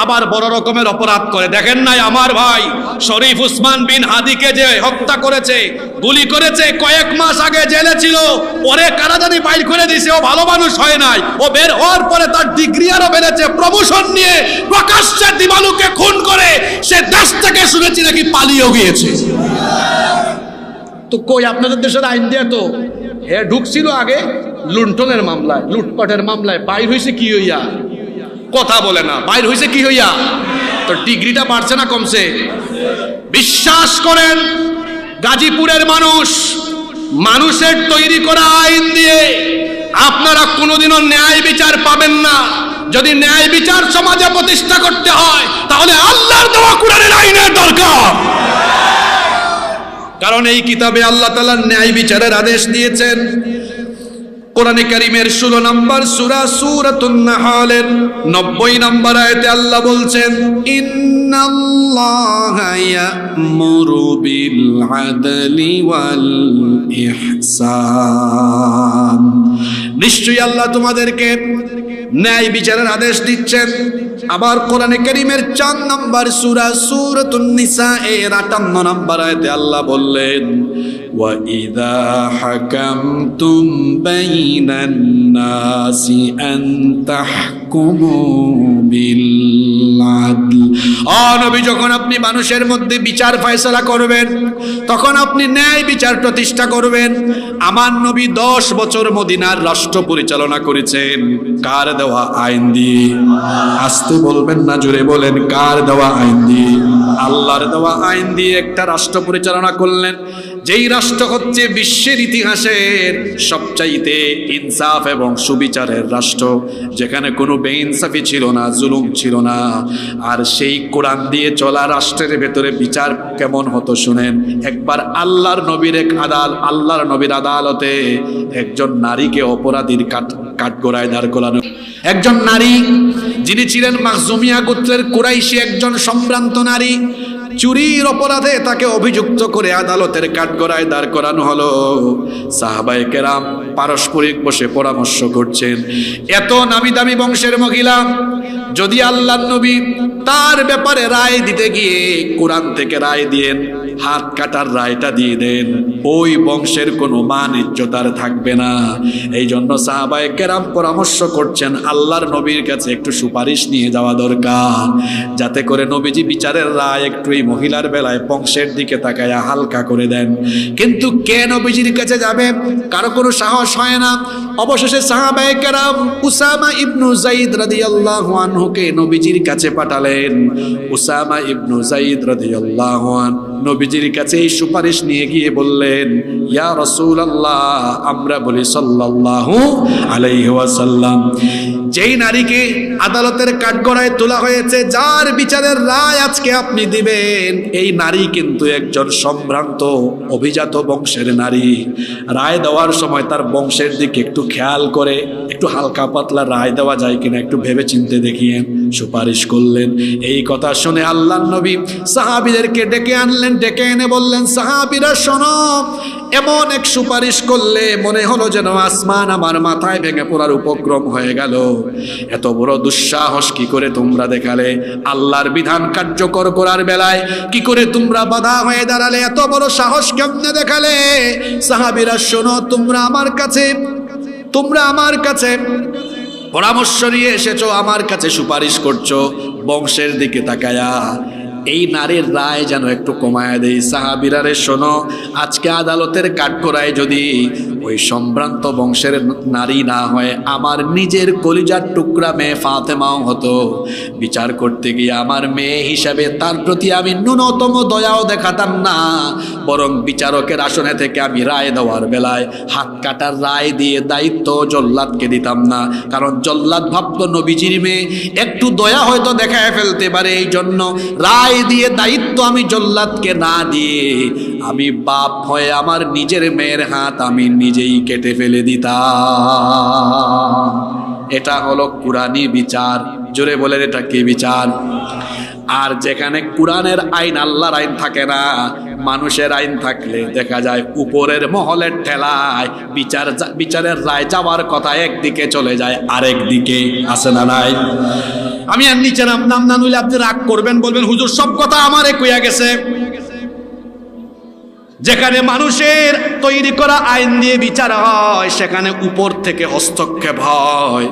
[SPEAKER 2] আবার বড় রকমের অপরাধ করে। দেখেন নাই আমার ভাই শরীফ উসমান বিন হাদিকে যে হত্যা করেছে, গুলি করেছে, কয়েক মাস আগে জেলে ছিল, পরে কারাদানি বাইর করে দিয়েছে। ও ভালো মানুষ হয় নাই, ও বের হওয়ার পরে তার ডিগ্রি আরো বেড়েছে, প্রমোশন নিয়ে প্রকাশ্যে দিবালুকে খুন করে সে দেশ থেকে শুনেছি নাকি পালিয়েও গিয়েছে। তো কই আপনাদের দেশের আইন দিয়ে তো হে ঢুকছিল আগে লুণ্ঠনের মামলায়, লুটপাটের মামলায়, বাইর হয়েছে কি হইয়া? কথা বলে না, বাইর হয়েছে কি হইয়া? তো ডিগ্রিটা বাড়ছে না কমছে? বিশ্বাস করেন গাজীপুরের মানুষ, মানুষের তৈরি করা আইন দিয়ে আপনারা কোনোদিনও ন্যায় বিচার পাবেন না। যদি ন্যায় বিচার সমাজে প্রতিষ্ঠা করতে হয় তাহলে আল্লাহর দেওয়া কোরআনের আইনের দরকার। কারণ এই কিতাবে আল্লাহ তাআলা ন্যায় বিচারের আদেশ দিয়েছেন। কোরআনে কারীমের 16 নম্বর সূরা সূরাতুন নাহলের 90 নম্বর আয়াতে আল্লাহ বলছেন, ইন্নাল্লাহা ইয়া'মুরু বিল আদলি ওয়াল ইহসান। নিশ্চয়ই আল্লাহ তোমাদেরকে ন্যায় বিচারের আদেশ দিচ্ছেন। আবার কোরআনে কারীমের 4 নম্বর সূরা সূরাতুন নিসা এর 58 নম্বর আয়াতে আল্লাহ বললেন, ওয়া ইযা হাকামতুম বাইনান নাসি আন তাহকুমু বিল আদল। নবী, যখন আপনি মানুষের মধ্যে বিচার ফয়সালা করবেন তখন আপনি ন্যায় বিচার প্রতিষ্ঠা করবেন। আমার নবী 10 বছর মদিনার রাষ্ট্র পরিচালনা করেছেন। কার দেওয়া আইন দিয়ে? আসতে বলবেন না, জোরে বলেন, কার দেওয়া আইন দিয়ে? আল্লাহর দেওয়া আইন দিয়ে একটা রাষ্ট্র পরিচালনা করলেন, যেই রাষ্ট্র হচ্ছে বিশ্বের ইতিহাসের সবচাইতে ইনসাফ এবং সুবিচারের রাষ্ট্র, যেখানে কোনো বেইনসাফি ছিল না, জুলুম ছিল না। আর সেই কোরআন দিয়ে চলা রাষ্ট্রের ভেতরে বিচার কেমন হতো শুনেন। একবার আল্লাহর নবীর আদালতে একজন নারীকে অপরাধীর কাঠগড়ায় দাঁড় করানো। একজন নারী যিনি ছিলেন মাখজুমিয়া গোত্রের কুরাইশি একজন সম্ভ্রান্ত নারী, চুরির অপরাধে তাকে অভিযুক্ত করে আদালতের কাঠগড়ায় দাঁড় করানো হলো। সাহাবায়ে কেরাম পারস্পরিক বসে পরামর্শ করছেন, এত নামি দামি বংশের মহিলা, যদি আল্লাহর নবী তার ব্যাপারে রায় দিতে গিয়ে কোরআন থেকে রায় দিয়েন, হাত কাটার রায়টা দিয়ে দেন, ওই বংশের কোনো মান ইজ্জত আর থাকবে না। এই জন্য সাহাবায়ে কেরাম পরামর্শ করছেন আল্লাহর নবীর কাছে একটু সুপারিশ নিয়ে যাওয়া দরকার, যাতে করে নবীজি বিচারের রায় একটু এই মহিলার বেলায় বংশের দিকে তাকায়া হালকা করে দেন। কিন্তু কে নবীজির কাছে যাবে? কারো কোনো সাহস হয় না। অবশেষে সাহাবায়ে কেরাম উসামা ইবনু যায়েদ রাদিয়াল্লাহু আনহুকে নবীজির কাছে পাঠালেন। উসামা ইবনু যায়েদ রাদিয়াল্লাহু আনহু নবীজির কাছে এই সুপারিশ নিয়ে গিয়ে বললেন, ইয়া রাসূলুল্লাহ, আমরা বলি সাল্লাল্লাহু আলাইহি ওয়াসাল্লাম, যেই নারীকে আদালতের কাঠগড়ায় তোলা হয়েছে, যার বিচারের রায় আজকে আপনি দিবেন, এই নারী কিন্তু একজন সম্ভ্রান্ত অভিজাত বংশের নারী। রায় দেওয়ার সময় তার বংশের দিকে একটু খেয়াল করে একটু হালকা পাতলা রায় দেওয়া যায় কিনা একটু ভেবে চিন্তে দেখিয়েন। সুপারিশ করলেন। এই কথা শুনে আল্লাহর নবী সাহাবীদেরকে ডেকে আনলেন, ডেকে এনে বললেন, সাহাবীরা শোনো, এমন এক সুপারিশ করলে মনে হলো যেন আসমান আমার মাথায় ভেঙে পড়ার উপক্রম হয়ে গেল। এত বড় দুঃসাহস কি করে তোমরা দেখালে? আল্লাহর বিধান কার্যকর করার বেলায় কি করে তোমরা বাধা হয়ে দাঁড়ালে? এত বড় সাহস কেমনে দেখালে? সাহাবীরা শোনো, তোমরা আমার কাছে পরামর্শ নিয়ে এসেছো, আমার কাছে সুপারিশ করছো, বংশের দিকে তাকায়া এই নারীর রায় যেন একটু কমায় দেই। সাহাবীরা রে শোনো, আজকে আদালতের কাঠগড়ায় যদি ওই সম্ভ্রান্ত বংশের নারী না হয়, আমার নিজের কলিজার টুকরা মেয়ে ফাতেমাও হতো, বিচার করতে গিয়ে আমার মেয়ে হিসাবে তার প্রতি আমি ন্যূনতম দয়াও দেখাতাম না, বরং বিচারকের আসনে থেকে আমি রায় দেওয়ার বেলায় হাত কাটার রায় দিয়ে দায়িত্ব জল্লাদকে দিতাম না। কারণ জল্লাদ ভাবতো নবীজির মেয়ে, একটু দয়া হয়তো দেখায় ফেলতে পারে, এই জন্য রায় দিয়ে দায়িত্ব আমি জল্লাদকে না দিয়ে আমি বাপ হয়ে আমার নিজের মেয়ের হাত আমি নিজেই কেটে ফেলে দিতাম। এটা হলো কুরআনী বিচার। জোরে বলেন, এটা কি বিচার? আর যেখানে কোরআনের আইন, আল্লাহর আইন থাকে না, মানুষের আইন থাকলে দেখা যায় উপরের মহলের ঠেলায় বিচারের রায় যাওয়ার কথা একদিকে চলে যায় আরেক দিকে। আছে না নাই? আমি আর নিচে নাম না নইলে আপনি রাগ করবেন, বলবেন হুজুর সব কথা আমারে কইয়া গেছে। যেখানে মানুষের তৈরি করা আইন দিয়ে বিচার হয়, সেখানে উপর থেকে হস্তক্ষেপ হয়,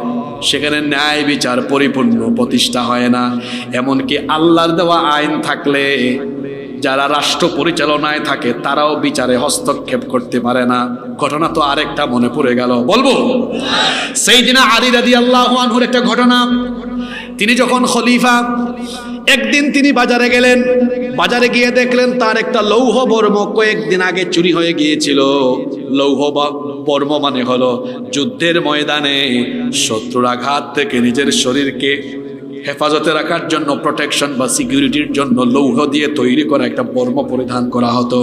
[SPEAKER 2] সেখানে ন্যায় বিচার পরিপূর্ণ প্রতিষ্ঠা হয় না। এমনকি আল্লাহর দেওয়া আইন থাকলে যারা রাষ্ট্র পরিচালনায় থাকে তারাও বিচারে হস্তক্ষেপ করতে পারে না। ঘটনা তো আরেকটা মনে পড়ে গেল, বলবো? সাইয়েদনা আলী রাদিয়াল্লাহু আনহুর একটা ঘটনা। তিনি যখন খলিফা, একদিন তিনি বাজারে গেলেন, বাজারে গিয়ে দেখলেন তার একটা লৌহ বর্ম কয়েকদিন আগে চুরি হয়ে গিয়েছিল। লৌহ বর্ম মানে হলো যুদ্ধের ময়দানে শত্রুর আঘাত থেকে নিজের শরীরকে হেফাজতে রাখার জন্য, প্রোটেকশন বা সিকিউরিটির জন্য লৌহ দিয়ে তৈরি করা একটা বর্ম পরিধান করা হতো।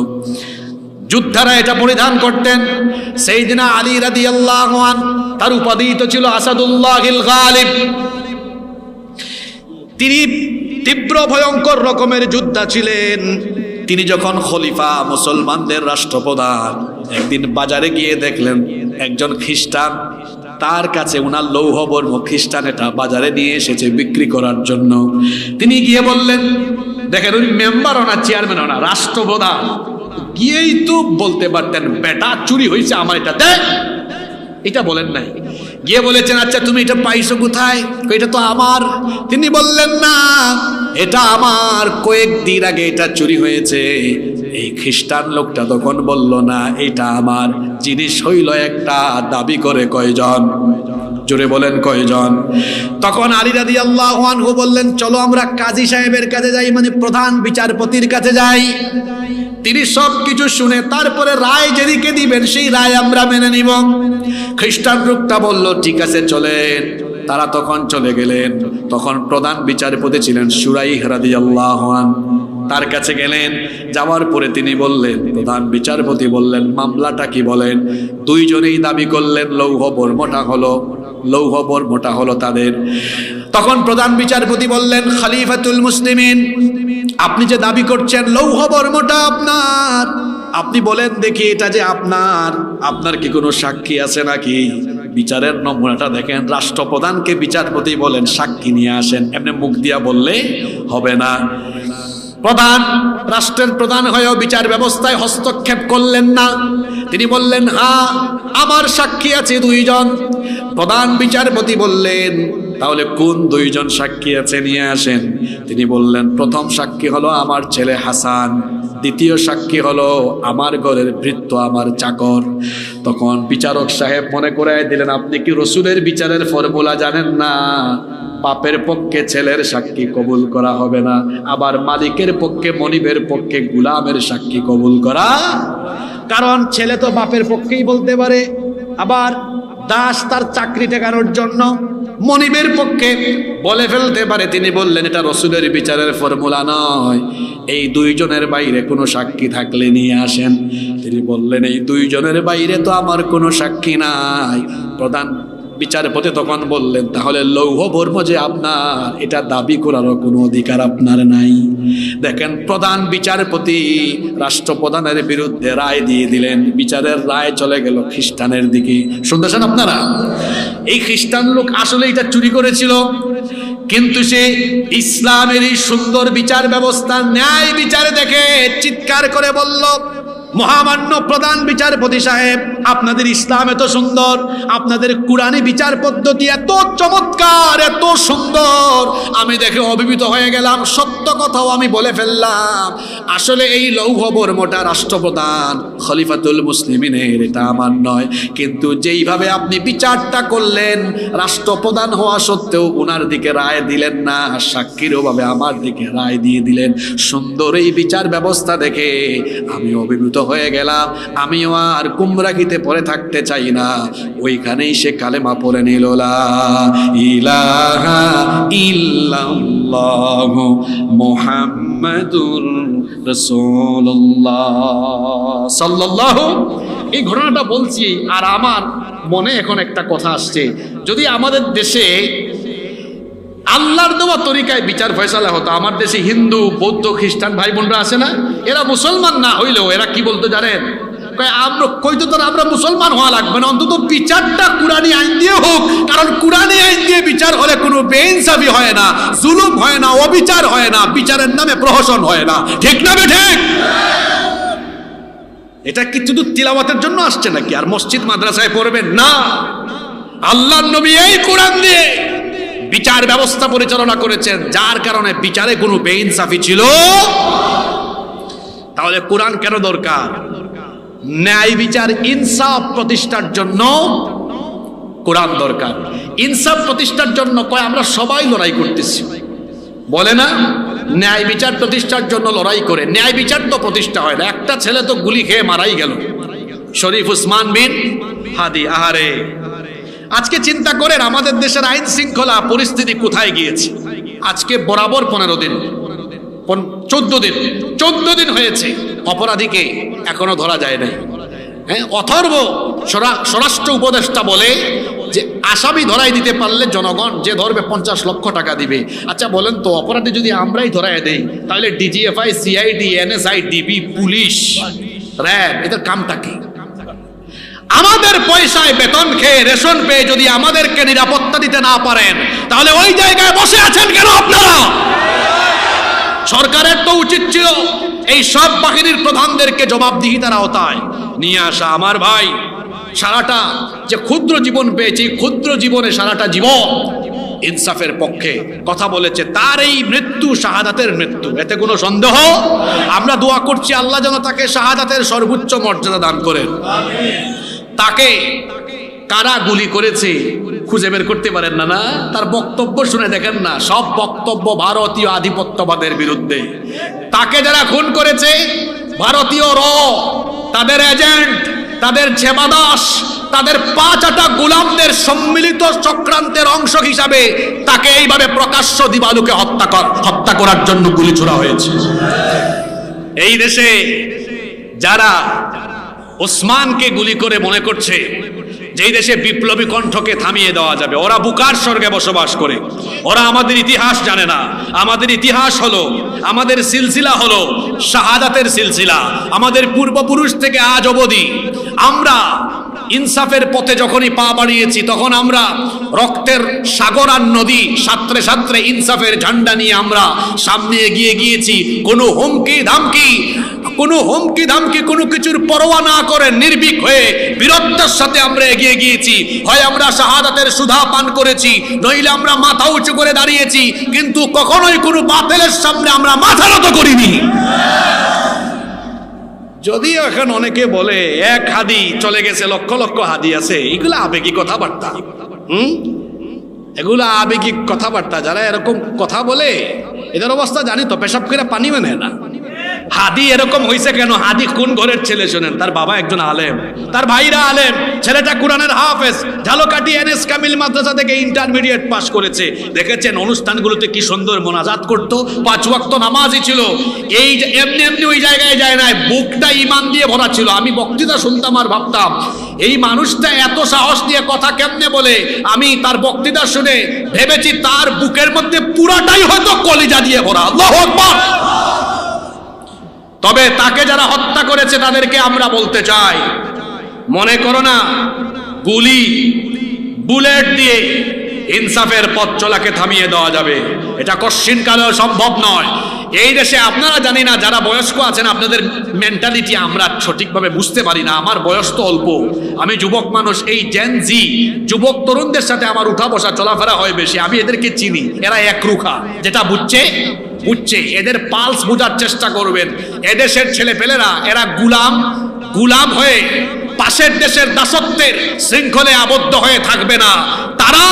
[SPEAKER 2] যোদ্ধারা এটা পরিধান করতেন। সাইয়েদনা আলী রাদিয়াল্লাহু আনহু, তার উপাধি তো ছিল আসাদুল্লাহিল গালিব। তিনি তীব্র ভয়ঙ্কর রকমের যোদ্ধা ছিলেন। তিনি যখন খলিফা, মুসলমানদের রাষ্ট্রপ্রধান, একদিন বাজারে গিয়ে দেখলেন একজন খ্রিস্টান, তার কাছে উনার লৌহ বর্ম, খ্রিস্টান এটা বাজারে নিয়ে এসেছে বিক্রি করার জন্য। তিনি গিয়ে বললেন, দেখেন উনি মেম্বারও না, চেয়ারম্যানও না, রাষ্ট্রপ্রধান, গিয়েই তো বলতে পারতেন বেটা চুরি হয়েছে আমার এটা দেখ, এটা বলেন নাই। গিয়ে বলেছেন, আচ্ছা তুমি এটা পাইছো কোথায়? এটা তো আমার। তিনি বললেন, না এটা আমার, কয়েকদিন আগে এটা চুরি হয়েছে। এই খ্রিস্টান লোকটা তখন বলল, না এটা আমার। জিনিস হইল একটা, দাবি করে কয়জন? জোরে বলেন কয়জন? তখন আলী রাদিয়াল্লাহু আনহু বললেন, চলো আমরা কাজী সাহেবের কাছে যাই, মানে প্রধান বিচারপতির কাছে যাই। তিনি সব কিছু শুনে তারপরে রায় যেদিকে দিবেন সেই রায় আমরা মেনে নিব। খ্রিস্টান লোকটা বলল, ঠিক আছে চলেন। তারা তখন চলে গেলেন। তখন প্রধান বিচারপতি ছিলেন শুরাইহ রাদিয়াল্লাহু আনহু, তার কাছে গেলেন। যাওয়ার পরে তিনি বললেন, প্রধান বিচারপতি বললেন, মামলাটা কি বলেন? দুইজনেই দাবি করলেন লৌহ বর্মটা হলো তাদের। তখন প্রধান বিচারপতি বললেন, খলিফাতুল মুসলিমিন, আপনি যে দাবি করছেন লৌহ বর্মটা আপনার, আপনি বলেন দেখি এটা যে আপনার কি কোনো সাক্ষী আছে নাকি? বিচারের নমুনাটা দেখেন। রাষ্ট্রপ্রধানকে বিচারপতি বলেন সাক্ষী নিয়ে আসেন, এমনি মুখ দিয়া বললে হবে না। প্রধান, রাষ্ট্রের প্রধান হয়েও বিচার ব্যবস্থায় হস্তক্ষেপ করলেন না। তিনি বললেন, হ্যাঁ আমার সাক্ষী আছে দুইজন। প্রধান বিচারপতি বললেন, তাহলে কোন দুইজন সাক্ষী আছে নিয়ে আসেন। তিনি বললেন, প্রথম সাক্ষী হলো আমার ছেলে হাসান, দ্বিতীয় সাক্ষী হলো আমার ঘরের ভৃত্য, আমার চাকর। তখন বিচারক সাহেব মনে করায় দিলেন, আপনি কি রসুলের বিচারের ফর্মুলা জানেন না? বাপের পক্ষে ছেলের সাক্ষী কবুল করা হবে না, আবার মালিকের পক্ষে মনিবের পক্ষে গোলামের সাক্ষী কবুল করা। কারণ ছেলে তো বাপের পক্ষেই বলতে পারে, আবার দাস তার চাকরি ঠেকানোর জন্য মনিবের পক্ষে বলে ফেলতে পারে। তিনি বললেন এটা রসুলের বিচারের ফর্মুলা নয়, এই দুইজনের বাইরে কোনো সাক্ষী থাকলে নিয়ে আসেন। তিনি বললেন এই দুইজনের বাইরে তো আমার কোনো সাক্ষী নাই। প্রধান বিচারপতি তখন বললেন তাহলে লৌহ বর্ম যে আপনার, এটা দাবি করারও কোনো অধিকার আপনার নাই। দেখেন প্রধান বিচারপতি রাষ্ট্রপ্রধানের বিরুদ্ধে রায় দিয়ে দিলেন, বিচারের রায় চলে গেল খ্রিস্টানের দিকে। শুনতেছেন আপনারা? এই খ্রিস্টান লোক আসলে এটা চুরি করেছিল, কিন্তু সে ইসলামের এই সুন্দর বিচার ব্যবস্থা ন্যায় বিচার দেখে চিৎকার করে বলল, মহামান্য প্রধান বিচারপতি সাহেব, আপনাদের ইসলাম এত সুন্দর, আপনাদের কুরআনী বিচার পদ্ধতি এত চমৎকার, এত সুন্দর, আমি দেখে অভিভূত হয়ে গেলাম। সত্য কথাও আমি বলে ফেললাম, আসলে এই লৌহ বর্মটা রাষ্ট্রপ্রধান খলিফাতুল মুসলিমিনের, এটা আমার নয়। কিন্তু যেইভাবে আপনি বিচারটা করলেন, রাষ্ট্রপ্রধান হওয়া সত্ত্বেও ওনার দিকে রায় দিলেন না, সাক্ষীর ভাবে আমার দিকে রায় দিয়ে দিলেন। সুন্দর এই বিচার ব্যবস্থা দেখে আমি অভিভূত হয়ে গেলাম, আমিও আর গুমরাহিতে পড়ে থাকতে চাই না। ওইখানেই সে কালেমা পড়ে নিল, লা ইলাহা ইল্লাল্লাহু মুহাম্মাদুর রাসূলুল্লাহ সাল্লাল্লাহু। এই ঘটনাটা বলছি আর আমার মনে এখন একটা কথা আসছে, যদি আমাদের দেশে আল্লাহর দেওয়া তরিকায় বিচার ফয়সালা হতো, আমার দেশে হিন্দু বৌদ্ধ খ্রিস্টান ভাই বোনরা আছে না, এরা মুসলমান না হইলেও এরা কি বলতো জানেন? আমরা কইতো তো আমরা মুসলমান হওয়া লাগবে না, অন্তত বিচারটা কুরআনী আইন দিয়ে হোক। কারণ কুরআনী আইন দিয়ে বিচার হলে কোনো বেইনসাফি হয় না, জুলুম হয় না, অবিচার হয় না, বিচারের নামে প্রহসন হয় না। ঠিক না ঠিক? এটা কি শুধু তিলাওয়াতের জন্য আসছে নাকি আর মসজিদ মাদ্রাসায় পড়বেন না? আল্লাহর নবী এই কোরআন দিয়ে বিচার ব্যবস্থা পরিচালনা করেছেন, যার কারণে বিচারে কোনো বেইনসাফি ছিল। তাহলে কোরআন কেন দরকার? ন্যায় বিচার ইনসাফ প্রতিষ্ঠার জন্য কোরআন দরকার। ইনসাফ প্রতিষ্ঠার জন্য কয় আমরা সবাই লড়াই করতেছি, বলে না? ন্যায় বিচার প্রতিষ্ঠার জন্য লড়াই করে, ন্যায় বিচার তো প্রতিষ্ঠা হয় না। একটা ছেলে তো গুলি খেয়ে মারাই গেল, শরীফ উসমান বিন হাদি। আহারে, আজকে চিন্তা করেন আমাদের দেশের আইন শৃঙ্খলা পরিস্থিতি কোথায় গিয়েছে। আজকে বরাবর 15 দিন 14 দিন হয়েছে, অপরাধীকে এখনো ধরা যায় নাই। হ্যাঁ, অথর্ব স্বরাষ্ট্র উপদেষ্টা বলে যে আসামি ধরাই দিতে পারলে জনগণ যে ধরবে 50 লক্ষ টাকা দিবে। আচ্ছা বলেন তো, অপরাধী যদি আমরাই ধরাই দেই, তাহলে DGFI, CID, NSI, DB, police, RAB, এদের কামটা কি? আমাদের পয়সায় বেতন খেয়ে রেশন পেয়ে যদি আমাদেরকে নিরাপত্তা দিতে না পারেন, তাহলে ওই জায়গায় বসে আছেন কেন আপনারা? সরকারের তো উচিত ছিল এই সব বাহিনীর প্রধানদেরকে জবাবদিহিতার আওতায় নিয়ে আসা। আমার ভাই সারাটা যে ক্ষুদ্র জীবন পেয়েছে, ক্ষুদ্র জীবনে সারাটা জীবন ইনসাফের পক্ষে কথা বলেছে, তার এই মৃত্যু শাহাদাতের মৃত্যু, এতে কোনো সন্দেহ। আমরা দোয়া করছি আল্লাহ যেন তাকে শাহাদাতের সর্বোচ্চ মর্যাদা দান করেন। তাকে কারা গুলি করেছে খুঁজে বের করতে পারেন না? না, তার বক্তব্য শুনে দেখেন না, সব বক্তব্য ভারতীয় আধিপত্যবাদের বিরুদ্ধে। তাকে যারা খুন করেছে ভারতীয় তাদের এজেন্ট, তাদের ছেবাদাস, তাদের 5 গোলামদের সম্মিলিত চক্রান্তের অংশ হিসাবে তাকে এইভাবে প্রকাশ্য দিবালুকে হত্যা করার জন্য গুলি ছোড়া হয়েছে। এই দেশে যারা ওসমানকে গুলি করে মনে করছে যেই দেশে বিপ্লবী কণ্ঠকে থামিয়ে দেওয়া যাবে, ওরা বুকার স্বর্গে বসবাস করে। ওরা আমাদের ইতিহাস জানে না। আমাদের ইতিহাস হলো, আমাদের সিলসিলা হলো শাহাদাতের সিলসিলা। আমাদের পূর্বপুরুষ থেকে আজ অবধি আমরা ইনসাফের পথে যখনই পা বাড়িয়েছি, তখন আমরা রক্তের সাগর আর নদী সাঁতরে সাঁতরে ইনসাফের ঝান্ডা নিয়ে আমরা সামনে এগিয়ে গিয়েছি। কোনো হুমকি ধামকি কোনো কিছুর পরোয়া না করে নির্ভীক হয়ে বীরত্বের সাথে আমরা এগিয়ে গিয়েছি। হয় আমরা শাহাদাতের সুধা পান করেছি, নইলে আমরা মাথা উঁচু করে দাঁড়িয়েছি, কিন্তু কখনোই কোনো বাতিলের সামনে আমরা মাথা নত করিনি। যদিও এখন অনেকে বলে এক হাদি চলে গেছে, লক্ষ লক্ষ হাদি আছে, এগুলো আবেগী কথাবার্তা। এগুলো আবেগিক কথাবার্তা। যারা এরকম কথা বলে এদের অবস্থা জানি তো, পেশাব করে পানি মানে না। হাদি এরকম হয়েছে কেন? হাদি কোন ঘরের ছেলে শোনেন? তার বাবা একজন আলেম, তার ভাইরা আলেম, ছেলেটা কোরআনের হাফেজ, ঝালকাঠি এনএস কামিল মাদ্রাসা থেকে ইন্টারমিডিয়েট পাস করেছে। দেখেছেন অনুষ্ঠানগুলোতে কি সুন্দর মোনাজাত করত, 5 ওয়াক্ত নামাজই ছিল। এই যে এমনি এমনি ওই জায়গায় যায় না, বুকটা ঈমান দিয়ে ভরা ছিল। আমি বক্তৃতা শুনতাম আর ভাবতাম এই মানুষটা এত সাহস দিয়ে কথা কেমনে বলে। আমি তার বক্তৃতা শুনে ভেবেছি তার বুকের মধ্যে পুরাটাই হয়তো কলিজা দিয়ে ভরা। আল্লাহু আকবার। তবে তাকে যারা হত্যা করেছে তাদেরকে আমরা বলতে চাই, মনে করো না গুলি বুলেট দিয়ে ইনসাফের পথ চলাকে থামিয়ে দেওয়া যাবে, এটা কশ্চিন কালেও সম্ভব নয়। এই দেশে আপনারা জানি না, যারা বয়স্ক আছেন আপনাদের মেন্টালিটি আমরা সঠিকভাবে বুঝতে পারি না। আমার বয়স তো অল্প, আমি যুবক মানুষ। এই জেন জি যুবক তরুণদের সাথে আমার উঠা বসা চলাফেরা হয় বেশি। আমি এদেরকে চিনি, এরা একরুখা, যেটা বুঝছে। এদের পালস বোঝার চেষ্টা করবেন। এদেশের ছেলেপেলেরা এরা গুলাম হয়ে পাশের দেশের দাসত্বের শৃঙ্খলে আবদ্ধ হয়ে থাকবে না। তারা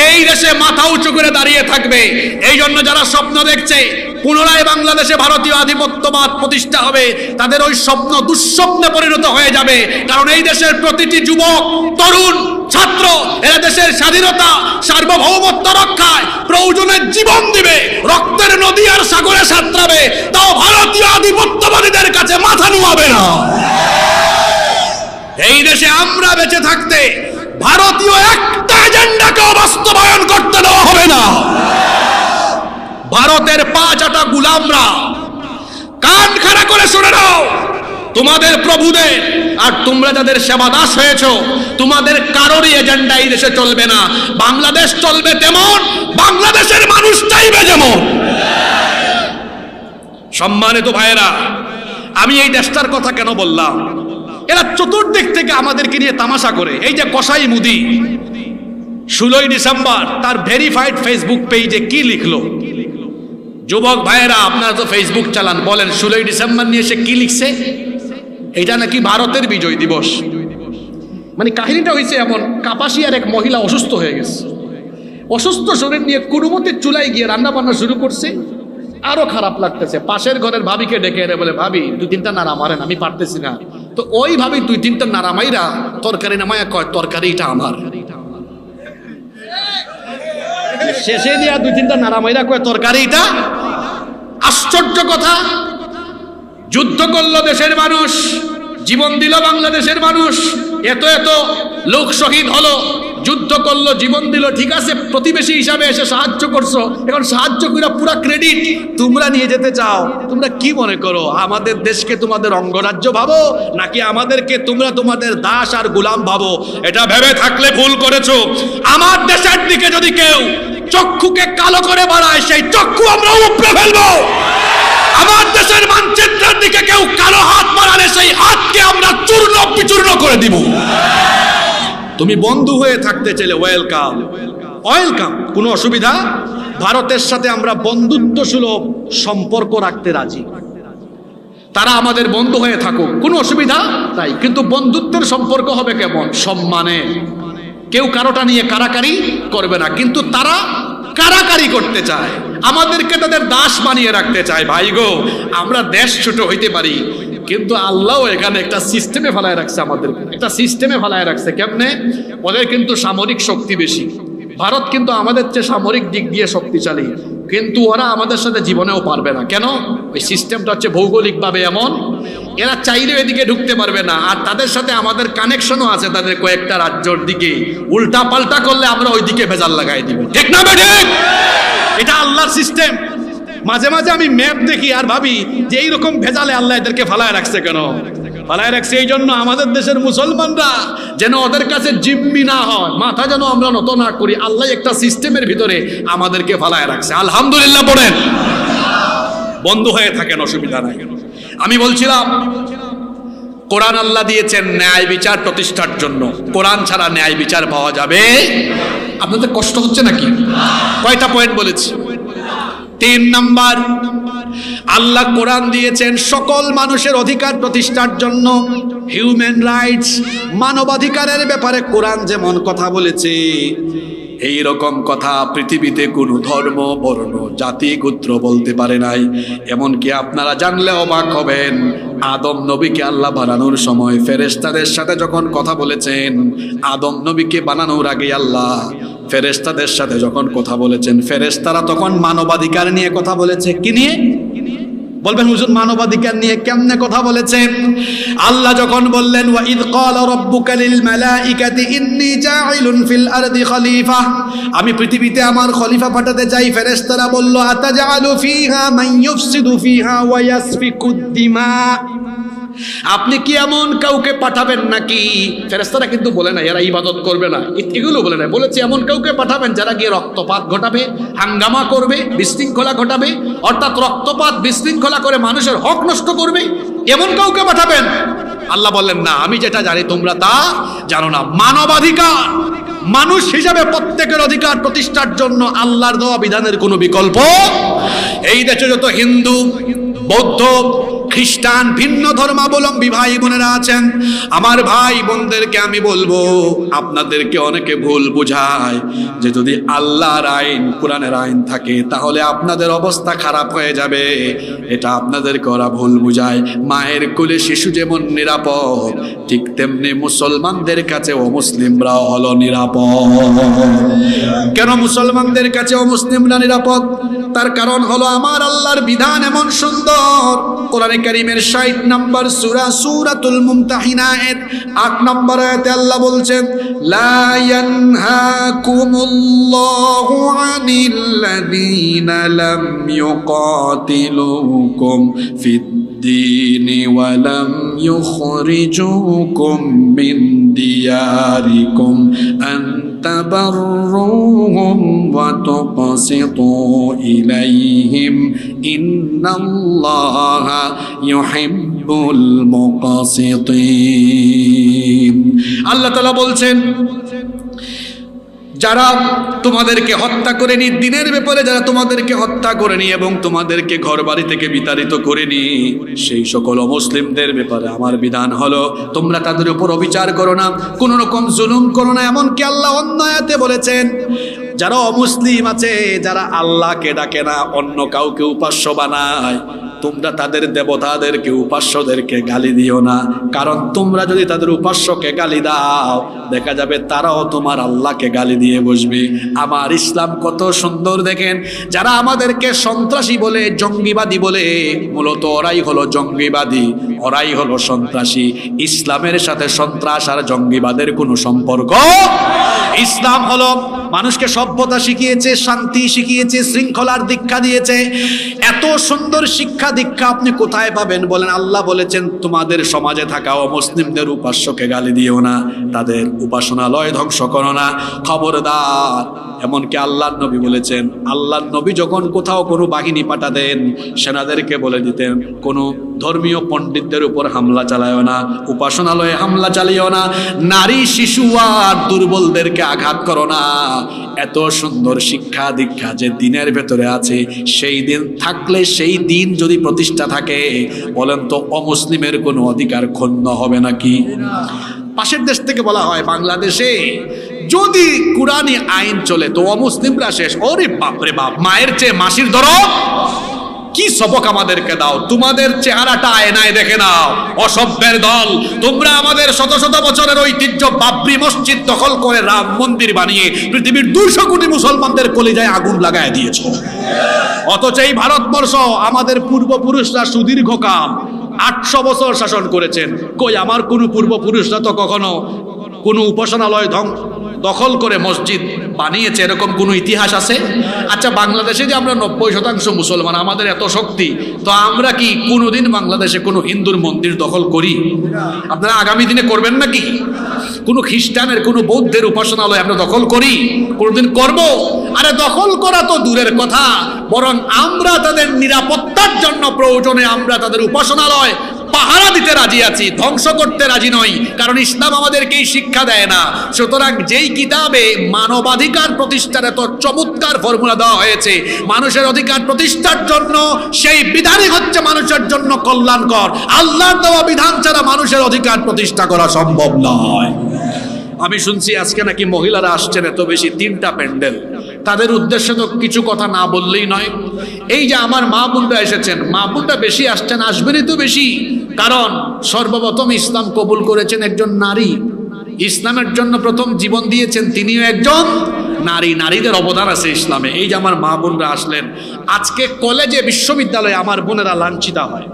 [SPEAKER 2] এই দেশে মাথা উঁচু করে দাঁড়িয়ে থাকবে। এই জন্য যারা স্বপ্ন দেখছে পুনরায় বাংলাদেশে ভারতীয় আধিপত্যবাদ প্রতিষ্ঠা হবে, তাদের ওই স্বপ্ন দুঃস্বপ্নে পরিণত হয়ে যাবে। কারণ এই দেশের প্রতিটি যুবক, তরুণ, ছাত্র এরা দেশের স্বাধীনতা, সার্বভৌমত্ব রক্ষায় প্রয়োজনে জীবন দিবে, রক্তের নদী আর সাগরে সাঁতরাবে, তাও ভারতীয় আধিপত্যবাদীদের কাছে মাথা নুয়াবে না। এই দেশে আমরা বেঁচে থাকতে ভারতীয় একটা এজেন্ডাকে বাস্তবায়ন করতে দেওয়া হবে না। ভারতের 5 গুলামরা কান খাড়া করে শুনে নাও, তোমাদের প্রভুদের আর তোমরা যাদের সেবাদাস হয়েছো, তোমাদের কারোরই এজেন্ডা এই দেশে চলবে না। বাংলাদেশ চলবে তেমন, বাংলাদেশের মানুষ চাইবে যেমন। সম্মানিত ভাইয়েরা, আমি এই দেশটার কথা কেন বললাম? এরা চতুর্দিক থেকে আমাদেরকে নিয়ে তামাশা করে। এই যে কসাই মুদি 16ই ডিসেম্বর তার ভেরিফাইড ফেসবুক পেজে কি লিখলো? যুবক ভাইয়েরা, আপনারা তো ফেসবুক চালান, বলেন 16ই ডিসেম্বর নিয়ে সে কি লিখছে? এটা নাকি ভারতের বিজয় দিবস। মানে কাহিনীটা হয়েছে এমন, কাপাসিয়ার এক মহিলা অসুস্থ হয়ে গেছে। অসুস্থ শরীর নিয়ে কোনোমতে চুলায় গিয়ে রান্না বান্না শুরু করছে। আরো খারাপ লাগতেছে, পাশের ঘরের ভাবিকে ডেকে এনে বলে, ভাবি 2-3টা নাড়া মারেন, আমি পারতেছি না। তো ওই ভাবি 2-3টা নাড়া মাইরা তরকারি নামায়া কয়, তরকারি এটা আমার। শেষে দিয়া 2-3টা নাড়া মাইরা কয়, তরকারি এটা। আশ্চর্য কথা, যুদ্ধ করলো দেশের মানুষ, জীবন দিল বাংলাদেশের মানুষ, এত লোক শহীদ হলো, যুদ্ধ করলো, জীবন দিল, ঠিক আছে, প্রতিবেশী হিসাবে এসে সাহায্য করছো। এখন সাহায্য করে পুরো ক্রেডিট তোমরা নিয়ে যেতে চাও। তোমরা কি মনে করো আমাদের দেশকে তোমাদের অঙ্গরাজ্য ভাবো, নাকি আমাদেরকে তোমরা তোমাদের দাস আর গোলাম ভাবো? এটা ভেবে থাকলে ভুল করেছো। আমার দেশের দিকে যদি কেউ চক্ষুকে কালো করে বাড়ায়, সেই চক্ষু আমরা উপড়ে ফেলবো। আমার দেশের মানচিত্রের দিকে কেউ কালো হাত বাড়ালে, সেই হাতকে আমরা চূর্ণ বিচূর্ণ করে দিব। তুমি বন্ধু হয়ে থাকতে চাইলে ওয়েলকাম, কোনো অসুবিধা। ভারতের সাথে আমরা বন্ধুত্ব সুলভ সম্পর্ক রাখতে রাজি, তারা আমাদের বন্ধু হয়ে থাকুক, কোনো অসুবিধা তাই। কিন্তু বন্ধুত্বের সম্পর্ক হবে কেমন? সম্মানে। কেউ কারোটা নিয়ে কারাকারি করবে না, কিন্তু তারা কারাকারি করতে চায়, আমাদেরকে তাদের দাস বানিয়ে রাখতে চায়। ভাই গো, আমরা দেশ ছোট হইতে পারি, কিন্তু আল্লাহ এখানে একটা সিস্টেমে ফেলায় রাখছে, আমাদেরকে একটা সিস্টেমে ফেলায় রাখছে। কেমনে? ওদের কিন্তু সামরিক শক্তি বেশি। ভারত কিন্তু আমাদের চেয়ে সামরিক দিক দিয়ে শক্তিশালী, কিন্তু ওরা আমাদের সাথে জীবনেও পারবে না। কেন? ওই সিস্টেমটা হচ্ছে ভৌগোলিকভাবে এমন, এরা চাইলেও এদিকে ঢুকতে পারবে না। আর তাদের সাথে আমাদের কানেকশনও আছে, তাদের কয়েকটা রাজ্যর দিকে। উল্টা পাল্টা করলে আমরা ওই দিকে ভেজাল লাগাই দিব, ঠিক না ঠিক? এটা আল্লাহর সিস্টেম। মাঝে মাঝে আমি ম্যাপ দেখি আর ভাবি যে এইরকম ভেজালে আল্লাহ এদেরকে ফালায় রাখছে কেন? ফালায় রাখছে এই জন্য আমাদের দেশের মুসলমানরা যেন ওদের কাছে জিম্মি না হয়, মাথা যেন আমরা নত না করি। আল্লাহ একটা সিস্টেমের ভিতরে আমাদেরকে ফালায় রাখছে। আলহামদুলিল্লাহ পড়েন, বন্ধ হয়ে থাকেন, অসুবিধা নাই। আমি বলছিলাম কোরআন আল্লাহ দিয়েছেন ন্যায় বিচার প্রতিষ্ঠার জন্য। কোরআন ছাড়া ন্যায় বিচার পাওয়া যাবে? আপনাদের কষ্ট হচ্ছে নাকি? কয়টা পয়েন্ট বলেছি? 3 নাম্বার, আল্লাহ কোরআন দিয়েছেন সকল মানুষের অধিকার প্রতিষ্ঠার জন্য। হিউম্যান রাইটস, মানবাধিকারের ব্যাপারে কোরআন যেমন কথা বলেছে, এই রকম কথা পৃথিবীতে কোনো ধর্ম, বর্ণ, জাতি, গোত্র বলতে পারে নাই। এমনকি আপনারা জানলে অবাক হবেন, আদম নবীকে আল্লাহ বানানোর সময় ফেরেশতাদের সাথে যখন কথা বলেছেন, আদম নবীকে বানানোর আগে আল্লাহ ফেরেশতাদের সাথে যখন কথা বলেছেন, ফেরেশতারা তখন মানবাধিকার নিয়ে কথা বলেছে। কি নিয়ে বলবেন হুজুর? মানবাধিকার নিয়ে কেমনে কথা বলেছেন? আল্লাহ যখন বললেন, ওয়া ইয ক্বালা রাব্বুকা লিল মালাইকাতি ইন্নী জাইলুন ফিল আরদি খলিফা, আমি পৃথিবীতে আমার খলিফা পাঠাতে চাই। ফেরেশতারা বলল, আতাজআলু ফিহা মান ইউফসিদু ফিহা ওয়া ইয়াসফিকুদ দিমা, আপনি কি এমন কাউকে পাঠাবেন নাকি? ফেরেশতারা কিন্তু বলে না এরা ইবাদত করবে না, এগুলো বলে না, বলেছে এমন কাউকে পাঠাবেন যারা গিয়ে রক্তপাত ঘটাবে, হাঙ্গামা করবে, বিশৃঙ্খলা ঘটাবে, অর্থাৎ রক্তপাত বিশৃঙ্খলা করে মানুষের হক নষ্ট করবে, এমন কাউকে পাঠাবেন? আল্লাহ বললেন, না, আমি যেটা জানি তোমরা তা জানো না। মানবাধিকার, মানুষ হিসাবে প্রত্যেকের অধিকার প্রতিষ্ঠার জন্য আল্লাহর দেওয়া বিধানের কোনো বিকল্প। এই দেশে যত হিন্দু, বৌদ্ধ, খ্রিস্টান, ভিন্ন ধর্মাবলম্বী ভাই বোনেরা আছেন, আমার ভাই বোনদেরকে আমি বলবো, আপনাদেরকে অনেকে ভুল বুঝায় যে যদি আল্লাহর আইন, কোরআনের আইন থাকে তাহলে আপনাদের অবস্থা খারাপ হয়ে যাবে। এটা আপনাদেরকে ওরা ভুল বুঝায়। মায়ের কোলে শিশু যেমন নিরাপদ, ঠিক তেমনি মুসলমানদের কাছে অমুসলিমরাও হলো নিরাপদ। কেন মুসলমানদের কাছে অমুসলিমরা নিরাপদ? তার কারণ হলো আমার আল্লাহর বিধান এমন সুন্দর। কোরআনে কারীমের 60 নম্বর সূরা, সূরাতুল মুমতাহিনা এর 8 নম্বর আয়াতে আল্লাহ বলছেন, লা ইয়ানহাকুমুল্লাহু আনিল্লাযীনা লাম ইউকাতিলুকুম ফিদ্দীনি ওয়া লাম ইউখরিজুকুম মিন দিয়ারিকুম আন তাবাররুহুম ওয়া তুকসিতু ইলাইহিম ইন্নাল্লাহা ইউহিব্বুল মুকসিতিন। আল্লাহ তাআলা বলছেন, যারা তোমাদেরকে হত্যা করেনি, দিনের ব্যাপারে যারা তোমাদেরকে হত্যা করেনি এবং তোমাদেরকে ঘর বাড়ি থেকে বিতাড়িত করেনি, সেই সকল অমুসলিমদের ব্যাপারে আমার বিধান হলো তোমরা তাদের উপর অবিচার করো না, কোনো রকম জুলুম করো না। এমনকি আল্লাহ অন্য আয়াতে বলেছেন, যারা অমুসলিম আছে, যারা আল্লাহকে ডাকে না, অন্য কাউকে উপাস্য বানায়, তোমরা তাদের দেবতাদেরকে, উপাস্যদেরকে গালি দিও না। কারণ তোমরা যদি তাদের উপাস্যকে গালি দাও, দেখা যাবে তারাও তোমার আল্লাহকে গালি দিয়ে বসবে। আমার ইসলাম কত সুন্দর দেখেন। যারা আমাদেরকে সন্ত্রাসী বলে, জঙ্গিবাদী বলে, মূলত ওরাই হলো জঙ্গিবাদী, ওরাই হলো সন্ত্রাসী। ইসলামের সাথে সন্ত্রাস আর জঙ্গিবাদের কোনো সম্পর্ক। ইসলাম হলো মানুষকে সভ্যতা শিখিয়েছে, শান্তি শিখিয়েছে, শৃঙ্খলার দীক্ষা দিয়েছে। এত সুন্দর শিক্ষা দীক্ষা আপনি কোথায় পাবেন বলেন? আল্লাহ বলেছেন, তোমাদের সমাজে থাকা অমুসলিমদের উপাস্যকে গালি দিও না, তাদের উপাসনালয় ধ্বংস করো না, খবরদার। এমনকি আল্লাহর নবী বলেছেন, আল্লাহর নবী যখন কোথাও কোনো বাহিনী পাঠাতেন, সেনাদেরকে বলে দিতেন, কোনো ধর্মীয় পণ্ডিতদের উপর হামলা চালায়ও না, উপাসনালয়ে হামলা চালিও না, নারী, শিশু আর দুর্বলদেরকে আঘাত করো না। এত সুন্দর শিক্ষা দীক্ষা যে দিনের ভেতরে আছে, সেই দিন থাকলে, সেই দিন যদি প্রতিষ্ঠা থাকে, বলেন তো অমুসলিমের কোনো অধিকার ক্ষুণ্ণ হবে নাকি? পাশের দেশ থেকে বলা হয়, বাংলাদেশে যদি কুরআনী আইন চলে তো অমুসলিমরা শেষ। ওরে বাপরে বাপ, মায়ের চেয়ে মাসির ধরো। কি সবক আমাদেরকে দাও, তোমাদের চেহারাটা আয়নায় দেখে নাও, অসভ্যের দল। তোমরা আমাদের শত শত বছরের ঐতিহ্য বাবরি মসজিদ দখল করে রাম মন্দির বানিয়ে পৃথিবীর 200 কোটি মুসলমানদের কলিজায় আগুন লাগায় দিয়েছো। অথচ এই ভারতবর্ষ আমাদের পূর্বপুরুষরা সুদীর্ঘকাল 800 বছর শাসন করেছেন। কই আমার কোনো পূর্বপুরুষরা তো কখনো কোনো উপাসনালয় দখল করে মসজিদ বানিয়েছে, এরকম কোনো ইতিহাস আছে? আচ্ছা, বাংলাদেশে যে আমরা 90% মুসলমান, আমাদের এত শক্তি, তো আমরা কি কোনোদিন বাংলাদেশে কোনো হিন্দুর মন্দির দখল করি? আপনারা আগামী দিনে করবেন নাকি? কোনো খ্রিস্টানের, কোনো বৌদ্ধের উপাসনালয় আমরা দখল করি? কোনোদিন করব? আরে দখল করা তো দূরের কথা, বরং আমরা তাদের নিরাপত্তার জন্য প্রয়োজনে আমরা তাদের উপাসনালয় পাহারা দিতে রাজি আছি, ধ্বংস করতে রাজি নই। কারণ ইসলাম আমাদেরকে এই শিক্ষা দেয় না। সুতরাং যেই কিতাবে মানবাধিকার প্রতিষ্ঠার এত চমৎকার ফর্মুলা দেওয়া হয়েছে মানুষের অধিকার প্রতিষ্ঠার জন্য, সেই বিধানই হচ্ছে মানুষের জন্য কল্যাণকর। আল্লাহর দেওয়া বিধান ছাড়া মানুষের অধিকার প্রতিষ্ঠা করা সম্ভব নয়। আমি শুনছি আজকে নাকি মহিলারা আসছেন এত বেশি, 3টা প্যান্ডেল। তাদের উদ্দেশ্যে তো কিছু কথা না বললেই নয়। এই যে আমার মা বোনরা এসেছেন, মা বোনরা বেশি আসছেন, আসবেনই তো বেশি, কারণ সর্বপ্রথম ইসলাম কবুল করেছেন একজন নারী, ইসলামের জন্য প্রথম জীবন দিয়েছেন তিনিও একজন নারী। নারীদের অবদান আছে ইসলামে। এই যে আমার মা বোনরা আসলেন, আজকে কলেজে বিশ্ববিদ্যালয়ে আমার বোনেরা লাঞ্ছিতা হয়,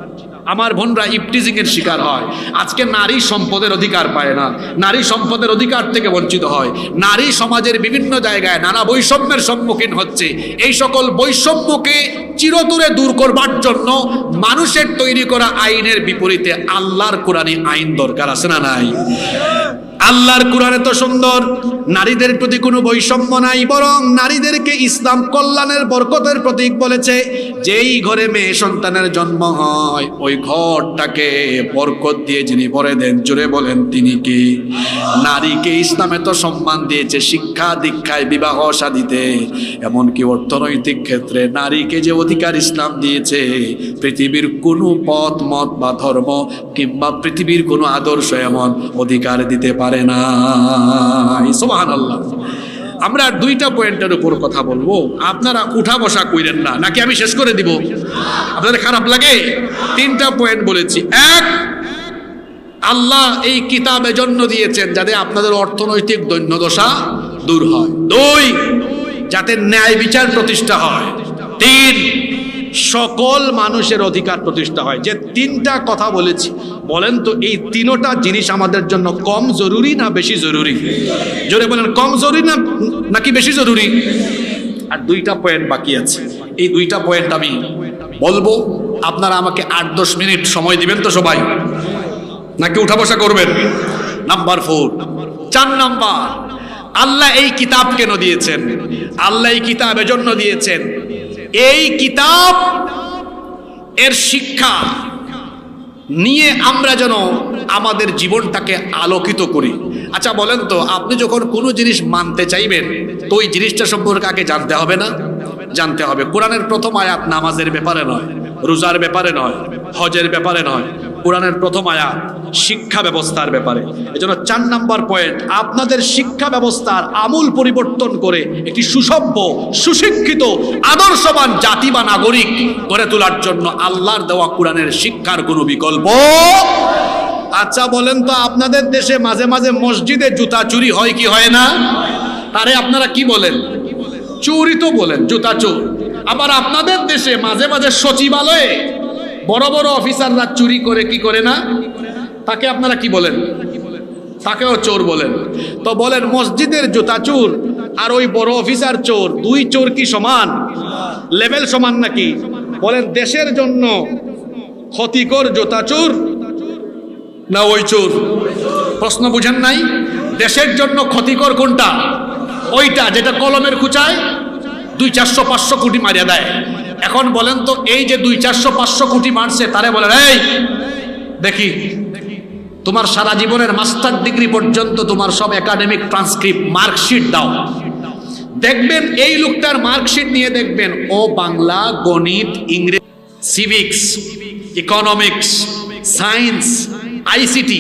[SPEAKER 2] আমার বোনরা ইপটিজিং এর শিকার হয়। আজকে নারী সম্পদের অধিকার পায় না, নারী সম্পদের অধিকার থেকে বঞ্চিত হয়। নারী সমাজের বিভিন্ন জায়গায় নানা বৈষম্যের সম্মুখীন হচ্ছে। এই সকল বৈষম্যকে চিরতরে দূর করবার জন্য মানুষের তৈরি করা আইনের বিপরীতে আল্লাহর কোরআনী আইন দরকার আছে না নাই? আল্লাহর কোরআনে তো সুন্দর, নারীদের প্রতি কোনো বৈষম্য নাই, বরং নারীদেরকে ইসলাম কল্যাণের বরকতের প্রতীক বলেছে। যেই ঘরে মেয়ে সন্তানের জন্ম হয় ওই ঘরটাকে বরকত দিয়ে যিনি ভরে দেন, জোরে বলেন তিনি কি? নারীকে ইসলামে তো সম্মান দিয়েছে শিক্ষা দীক্ষায়, বিবাহ শাদীতে, এমনকি অর্থনৈতিক ক্ষেত্রে নারীকে যে অধিকার ইসলাম দিয়েছে, পৃথিবীর কোনো পথ মত বা ধর্ম কিংবা পৃথিবীর কোনো আদর্শ এমন অধিকার দিতে পারে না। সুবহানাল্লাহ। আমরা 2টা পয়েন্টের উপর কথা বলবো, আপনারা উঠা বসা কইরেন না, নাকি আমি শেষ করে দিব? আপনাদের খারাপ লাগে? 3টা পয়েন্ট বলেছি। 1, আল্লাহ এই কিতাব এজন্য দিয়েছেন যাতে আপনাদের অর্থনৈতিক দৈন্যদশা দূর হয়। 2, যাতে ন্যায় বিচার প্রতিষ্ঠা হয়। 3, সকল মানুষের অধিকার প্রতিষ্ঠা হয়। যে 3টা কথা বলেছি, বলেন তো এই 3টা জিনিস আমাদের জন্য কম জরুরি না বেশি জরুরি? জোরে বলেন, কম জরুরি না নাকি বেশি জরুরি? আর 2টা পয়েন্ট বাকি আছে, এই 2টা পয়েন্ট আমি বলবো। আপনারা আমাকে 8-10 মিনিট সময় দিবেন তো সবাই, নাকি উঠা বসা করবেন? নাম্বার 4, 4 নাম্বার, আল্লাহ এই কিতাব কেন দিয়েছেন? আল্লাহ এই কিতাব এজন্য দিয়েছেন, এই কিতাব এর শিক্ষা নিয়ে আমরা যেন আমাদের জীবনটাকে আলোকিত করি। আচ্ছা বলেন তো, আপনি যখন কোনো জিনিস মানতে চাইবেন তো ওই জিনিসটা সম্পর্কে আগে জানতে হবে না? জানতে হবে। কোরআনের প্রথম আয়াত নামাজের ব্যাপারে নয়, রোজার ব্যাপারে নয়, হজের ব্যাপারে নয়, কোরআনের প্রথম আয়াত শিক্ষা ব্যবস্থার ব্যাপারে। এজন্য 4 নাম্বার পয়েন্ট, আপনাদের শিক্ষা ব্যবস্থার আমূল পরিবর্তন করে একটি সুসভ্য, সুশিক্ষিত, আদর্শবান জাতি বা নাগরিক গড়ে তোলার জন্য আল্লাহর দেওয়া কোরআনের শিক্ষার কোনো বিকল্প। আচ্ছা বলেন তো, আপনাদের দেশে মাঝে মাঝে মসজিদে জুতা চুরি হয় কি হয় না? তারে আপনারা কি বলেন? চুরি তো বলেন, জুতা চোর। আবার আপনাদের দেশে মাঝে মাঝে সচিবালয়ে বড় বড় অফিসাররা চুরি করে কি করে না? তাকে আপনারা কি বলেন? তাকেও চোর বলেন। তো বলেন, মসজিদের জুতা চোর আর ওই বড় অফিসার চোর, 2 চোর কি সমান? লেভেল সমান নাকি? বলেন, দেশের জন্য ক্ষতিকর জুতা চোর না ওই চোর? প্রশ্ন বুঝেন নাই? দেশের জন্য ক্ষতিকর কোনটা? ওইটা যেটা কলমের খুঁচায় 200-400-500 কোটি মারিয়া দেয়। এখন বলেন তো, এই যে 200-400-500 কোটি মারছে, তারে বলেন এই দেখি তোমার সারা জীবনের মাস্টার ডিগ্রি পর্যন্ত তোমার সব একাডেমিক ট্রান্সক্রিপ্ট মার্কশিট দাও। দেখবেন এই লোকটার মার্কশিট নিয়ে দেখবেন ও বাংলা, গণিত, ইংরেজি, সিভিক্স, ইকোনমিক্স, সায়েন্স, আইসিটি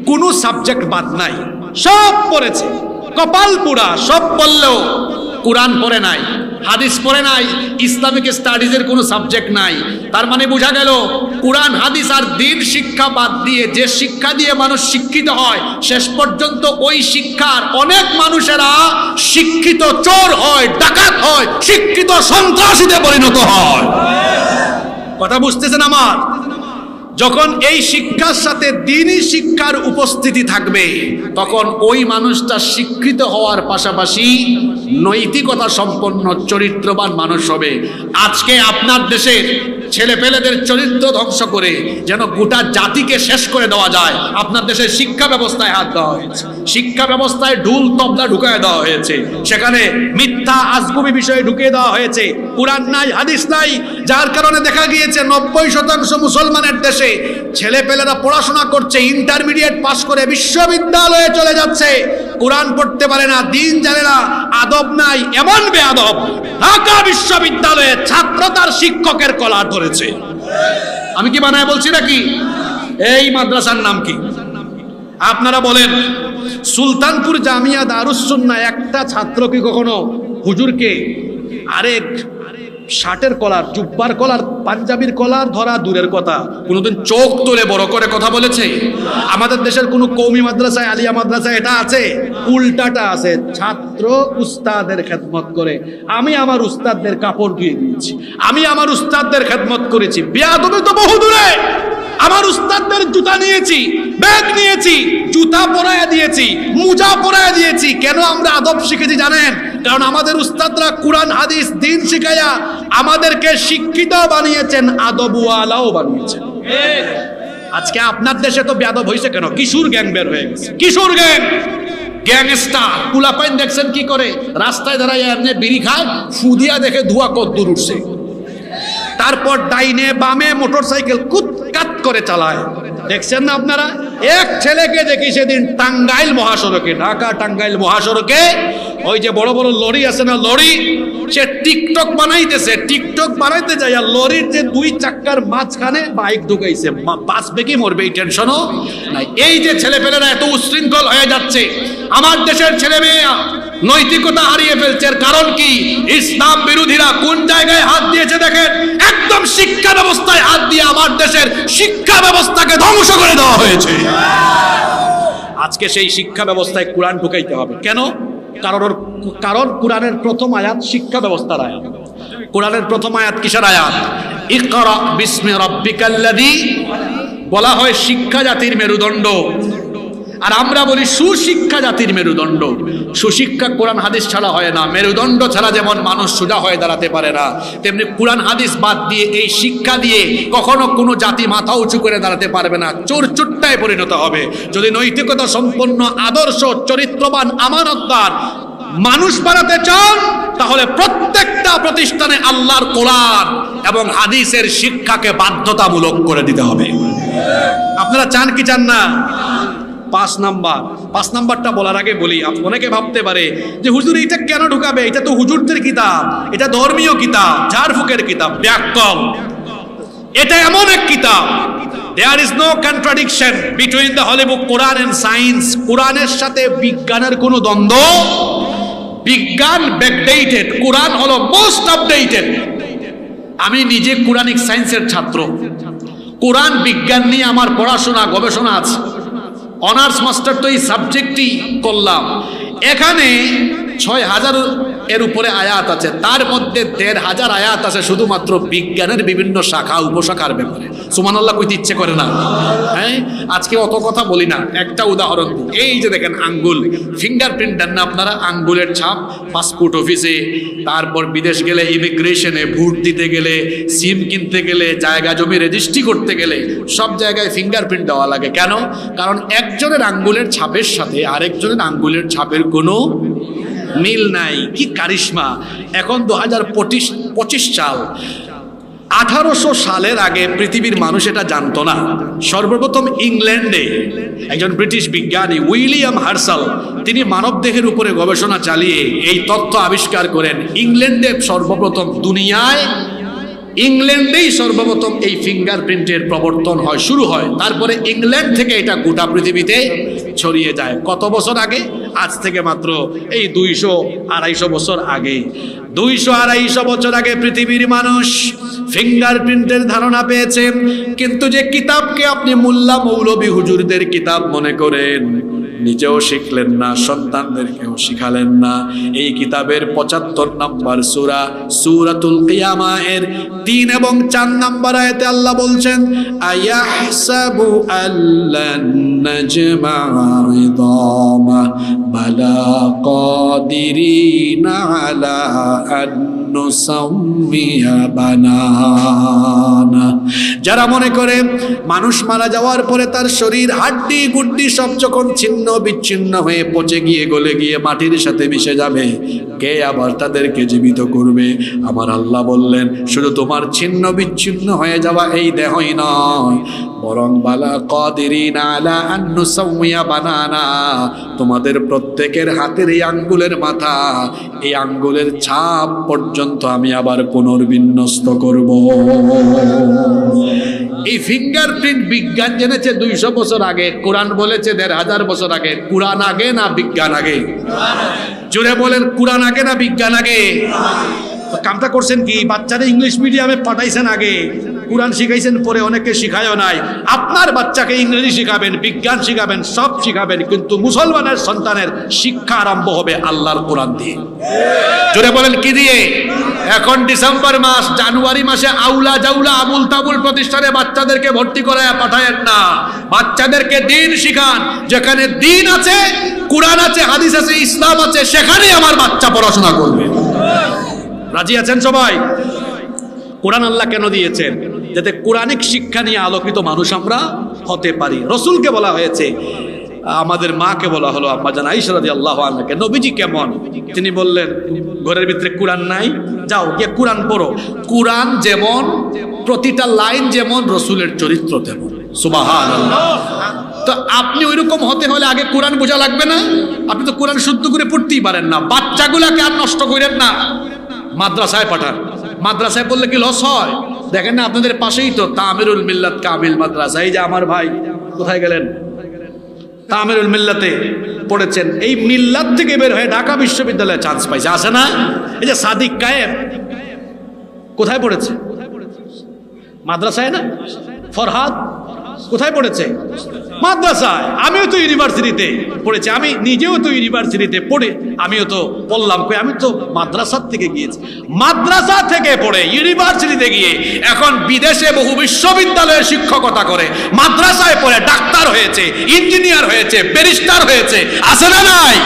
[SPEAKER 2] কোনো সাবজেক্ট বাদ নাই, সব পড়েছে, কপাল পুরা। সব পড়লেও কোরআন পড়ে নাই, হাদিস পড়ে নাই, ইসলামিক স্টাডিজের কোনো সাবজেক্ট নাই। তার মানে বোঝা গেল, কোরআন হাদিস আর দ্বীন শিক্ষা বাদ দিয়ে যে শিক্ষা দিয়ে মানুষ শিক্ষিত হয়, শেষ পর্যন্ত ওই শিক্ষার অনেক মানুষেরা শিক্ষিত চোর হয়, ডাকাত হয়, শিক্ষিত সন্ত্রাসীতে পরিণত হয়। কথা বুঝতেছেন আমার? যখন এই শিক্ষার সাথে দ্বীনি শিক্ষার উপস্থিতি থাকবে, তখন ওই মানুষটা শিক্ষিত হওয়ার পাশাপাশি নৈতিকতা সম্পন্ন চরিত্রবান মানুষ হবে। আজকে আপনার দেশের ছেলেপেলেদের চরিত্র ধ্বংস করে যেন গোটা জাতিকে শেষ করে দেওয়া যায়, আপনার দেশের শিক্ষা ব্যবস্থায় হাত দেওয়া হয়েছে। শিক্ষা ব্যবস্থায় ঢুল তবলা ঢুকিয়ে দেওয়া হয়েছে, সেখানে মিথ্যা আজগুবি বিষয়ে ঢুকিয়ে দেওয়া হয়েছে। কোরআন নাই, হাদিস নাই, যার কারণে দেখা গিয়েছে 90% মুসলমানের দেশে ছেলেপেলেরা পড়াশোনা করছে, ইন্টারমিডিয়েট পাস করে বিশ্ববিদ্যালয়ে চলে যাচ্ছে, কোরআন পড়তে পারে না, দিন জানে না, আদব নাই, এমন বেয়াদব ঢাকা বিশ্ববিদ্যালয়ে ছাত্র তার শিক্ষকের কলার ধরেছে। আমি কি বানায় বলছি নাকি? এই মাদ্রাসার নাম কি? আপনারা বলেন। সুলতানপুর জামিয়া দারুস সুন্নাহ একটা ছাত্র কি কখনো হুজুরকে আরেক শার্টের কলার, জুব্বার কলার, পাঞ্জাবির কলার ধরা দূরের কথা, কোনোদিন চোখ তুলে বড় করে কথা বলেছে? আমাদের দেশের কোনো কওমি মাদ্রাসায়, আলিয়া মাদ্রাসায় এটা আছে? উল্টাটা আছে। ছাত্র উস্তাদের খেদমত করে। আমি আমার উস্তাদদের কাপড় ধুয়ে দিয়েছি, আমি আমার উস্তাদদের খেদমত করেছি। বেয়াদবি তো বহু দূরে। আমার উস্তাদদের জুতা নিয়েছি, ব্যাগ নিয়েছি, জুতা পরায়া দিয়েছি, মোজা পরায়া দিয়েছি। কেন আমরা আদব শিখেছি জানেন? কারণ আমাদের উস্তাদরা কুরআন হাদিস দিন শিখায়া আমাদেরকে শিক্ষিত বানিয়েছেন, আদবওয়ালাও বানিয়েছেন। আজকে আপনার দেশে তো বেয়াদব হয়েছে কেন? কিশোর গ্যাং বের হয়ে গেছে, কিশোর গ্যাং, গ্যাংস্টার। কুলাপাইন দেখছেন কি করে? রাস্তায় দাঁড়ায় এমনি বিড়ি খায়, ফুদিয়া দেখে ধোঁয়া কদ্দুর উঠছে। তারপর ডাইনে বামে মোটরসাইকেল কুৎকাত করে চালায়। দেখছেন না আপনারা? এক ছেলেকে দেখি সেদিন টাঙ্গাইল মহাসড়কে, ঢাকা টাঙ্গাইল মহাসড়কে, ওই যে বড় বড় লরি আছে না, লরি, সে টিকটক বানাইতেছে। টিকটক বানাইতে যায় আর লরির যে দুই চাক্কার মাঝখানে বাইক ঢুকাইছে। বাঁচবে কি মরবে এই টেনশনও নাই। এই যে ছেলেপেলেরা এত উশৃঙ্খল হয়ে যাচ্ছে, আমার দেশের ছেলে মেয়ে নৈতিকতা হারিয়ে ফেলছে। এর কারণ কি? ইসলাম বিরোধীরা কোন জায়গায় হাত দিয়েছে দেখেন? একদম শিক্ষা ব্যবস্থায় হাত দিয়ে আমার দেশের শিক্ষা ব্যবস্থাকে ধ্বংস করে দেওয়া হয়েছে। আজকে সেই শিক্ষা ব্যবস্থায় কোরআন ঢুকাইতে হবে। কেন? কারণ কোরআনের প্রথম আয়াত শিক্ষা ব্যবস্থার আয়াত। কোরআনের প্রথম আয়াত কিসের আয়াত? ইকরা বিসমি রাব্বিকাল্লাযী। বলা হয় শিক্ষা জাতির মেরুদণ্ড, আর আমরা বলি সুশিক্ষা জাতির মেরুদণ্ড। সুশিক্ষা কোরআন হাদিস ছাড়া হয় না। মেরুদণ্ড ছাড়া যেমন মানুষ সোজা হয়ে দাঁড়াতে পারে না, তেমনি কোরআন হাদিস বাদ দিয়ে, এই শিক্ষা দিয়ে কখনো কোনো জাতি মাথা উঁচু করে দাঁড়াতে পারবে না, চোরচুট্টায় পরিণত হবে। যদি নৈতিকতা সম্পন্ন, আদর্শ, চরিত্রবান, আমানতদার মানুষ বানাতে চান, তাহলে প্রত্যেকটা প্রতিষ্ঠানে আল্লাহর কোরআন এবং হাদিসের শিক্ষাকে বাধ্যতামূলক করে দিতে হবে। আপনারা চান কি চান না? 5 নাম্বারটা বলার আগে বলি, অনেকে ভাবতে পারে যে হুজুর এটা কেন ঢুকাবে? এটা তো হুজুরদের কিতাব, এটা ধর্মীয় কিতাব, ঝাড়ফুকের কিতাব। ব্যাককল, এটা এমন এক কিতাব, there is no contradiction between the holy book Quran and science. কোরআনের সাথে বিজ্ঞানের কোনো দ্বন্দ্ব। বিজ্ঞান ব্যাকডেটেড, কোরআন হলো মোস্ট আপডেটেড। আমি নিজে কোরআনিক সায়েন্সের ছাত্র। কোরআন বিজ্ঞান নিয়ে আমার পড়াশোনা, গবেষণা আছে। অনার্স মাস্টার তো এই সাবজেক্টই করলাম। এখানে 6000 এর উপরে আয়াত আছে, তার মধ্যে 1500 আয়াত আছে শুধুমাত্র বিজ্ঞানের বিভিন্ন শাখা উপশাখার ব্যাপারে। সুবহানাল্লাহ কইতে ইচ্ছে করে না? হ্যাঁ, আজকে অত কথা বলি না, একটা উদাহরণ দিই। এই যে দেখেন আঙ্গুল, ফিঙ্গারপ্রিন্ট দেন না আপনারা? আঙ্গুলের ছাপ পাসপোর্ট অফিসে, তারপর বিদেশ গেলে ইমিগ্রেশনে, ভোট দিতে গেলে, সিম কিনতে গেলে, জায়গা জমি রেজিস্ট্রি করতে গেলে, সব জায়গায় ফিঙ্গারপ্রিন্ট দেওয়া লাগে। কেন? কারণ একজনের আঙ্গুলের ছাপের সাথে আরেকজনের আঙ্গুলের ছাপের কোনো মিল নাই। কি কারিশমা! এখন 2025 সাল, 1800 সালের আগে পৃথিবীর মানুষ এটা জানতো না। সর্বপ্রথম ইংল্যান্ডে একজন ব্রিটিশ বিজ্ঞানী উইলিয়াম হার্সাল, তিনি মানবদেহের উপরে গবেষণা চালিয়ে এই তথ্য আবিষ্কার করেন। ইংল্যান্ডে সর্বপ্রথম, দুনিয়ায় ইংল্যান্ডেই সর্বপ্রথম এই ফিঙ্গারপ্রিন্টের প্রবর্তন হয়, শুরু হয়। তারপরে ইংল্যান্ড থেকে এটা গোটা পৃথিবীতে ছড়িয়ে যায়। কত বছর আগে? আজ থেকে মাত্র এই 200-250 বছর আগে। 200-250 বছর আগে পৃথিবীর মানুষ ফিঙ্গারপ্রিন্টের ধারণা পেয়েছে। কিন্তু যে কিতাবকে আপনি মোল্লা মৌলবী হুজুরদের কিতাব মনে করেন, নিজেও শিখলেন না, সন্তানদেরকেও শিখালেন না। এই কিতাবের 75 নম্বর সূরা, সূরাতুল কিয়ামা এর 3 এবং 4 নম্বর আয়াতে আল্লাহ বলছেন, আয়াহসাবু আল্লান নাজমা ইদামা বালা কাদিরিনা আলা আন নুসাম্মিয়া বানানা। যারা মনে করে মানুষ মারা যাওয়ার পরে তার শরীর, হাড্ডি গুড্ডি সব যখন ছিন্ন বিচ্ছিন্ন হয়ে পচে গিয়ে গলে গিয়ে মাটির সাথে মিশে যাবে, কে আবার তাদেরকে জীবিত করবে? আমার আল্লাহ বললেন, শুধু তোমার ছিন্ন বিচ্ছিন্ন হয়ে যাওয়া এই দেহই নয়, বরং বালা কাদিরিনা আলা আন নুসাউইয়া বানানা, তোমাদের প্রত্যেকের হাতের এই আঙ্গুলের মাথা, এই আঙ্গুলের ছাপ পর্যন্ত আমি আবার পুনর্বিন্যস্ত করব। এই ফিঙ্গারপ্রিন্ট বিজ্ঞান জেনেছে 200 বছর আগে, কোরআন বলেছে 1500 বছর আগে। কোরআন আগে না বিজ্ঞান আগে? জোরে বলেন, কোরআন আগে না বিজ্ঞান আগে? তো কামটা করছেন কি, বাচ্চাদের ইংলিশ মিডিয়ামে পাঠাইছেন আগে, কোরআন শিখাইছেন পরে, অনেকে শিখায়ও নাই। আপনার বাচ্চাকে ইংরেজি শিখাবেন, বিজ্ঞান শিখাবেন, সব শিখাবেন, কিন্তু মুসলমানের সন্তানের শিক্ষা আরম্ভ হবে আল্লাহর কোরআন দিয়ে। জোরে বলেন কি দিয়ে? এখন ডিসেম্বর মাস, জানুয়ারি মাসে আউলা জাউলা আবুল তাবুল প্রতিষ্ঠানে বাচ্চাদেরকে ভর্তি করায় পাঠায়েন না। বাচ্চাদেরকে দিন শিখান, যেখানে দিন আছে, কোরআন আছে, হাদিস আছে, ইসলাম আছে, সেখানেই আমার বাচ্চা পড়াশোনা করবে। রাজি আছেন সবাই? কোরআন আল্লাহ কেন দিয়েছেন? যাতে কোরআনিক শিক্ষা নিয়ে আলোকিত মানুষ আমরা হতে পারি। রসুলকে বলা হয়েছে, আমাদের মাকে বলা হলো, আম্মা জান আয়েশা রাদিয়াল্লাহু আনহাকে, নবীজি কেমন? তিনি বললেন, ঘরের ভিতরে কোরআন নাই, যাও গিয়ে কোরআন পড়ো। কোরআন যেমন, প্রতিটা লাইন যেমন, রসুলের চরিত্র তেমন। সুবহানাল্লাহ। তো আপনি ওইরকম হতে হলে আগে কোরআন বোঝা লাগবে না? আপনি তো কোরআন শুদ্ধ করে পড়তেই পারেন না। বাচ্চাগুলাকে আর নষ্ট করেন না, মাদ্রাসায় পাঠান। মাদ্রাসায় পড়লে কি লস হয়? দেখেন না, আপনাদের পাশেই তো তামিরুল মিল্লাত কামিল মাদ্রাসা। এই যে আমার ভাই কোথায় গেলেন, তামিরুল মিল্লাতে পড়েছেন, এই মিল্লাত থেকে বের হয়ে ঢাকা বিশ্ববিদ্যালয়ে চান্স পাইছে, আছে না? এই যে সাদিক কায়েম কোথায় পড়েছে? মাদ্রাসায় না? ফরহাদ কোথায় পড়েছে? মাদ্রাসায়। আমিও তো ইউনিভার্সিটিতে পড়েছি, আমি নিজেও তো ইউনিভার্সিটিতে পড়ে, আমিও তো বললাম, আমি তো মাদ্রাসা থেকে গিয়েছি। মাদ্রাসা থেকে পড়ে ইউনিভার্সিটিতে গিয়ে এখন বিদেশে বহু বিশ্ববিদ্যালয়ে শিক্ষকতা করে, মাদ্রাসায় পড়ে ডাক্তার হয়েছে, ইঞ্জিনিয়ার হয়েছে, ব্যারিস্টার হয়েছে, আছে না নাই?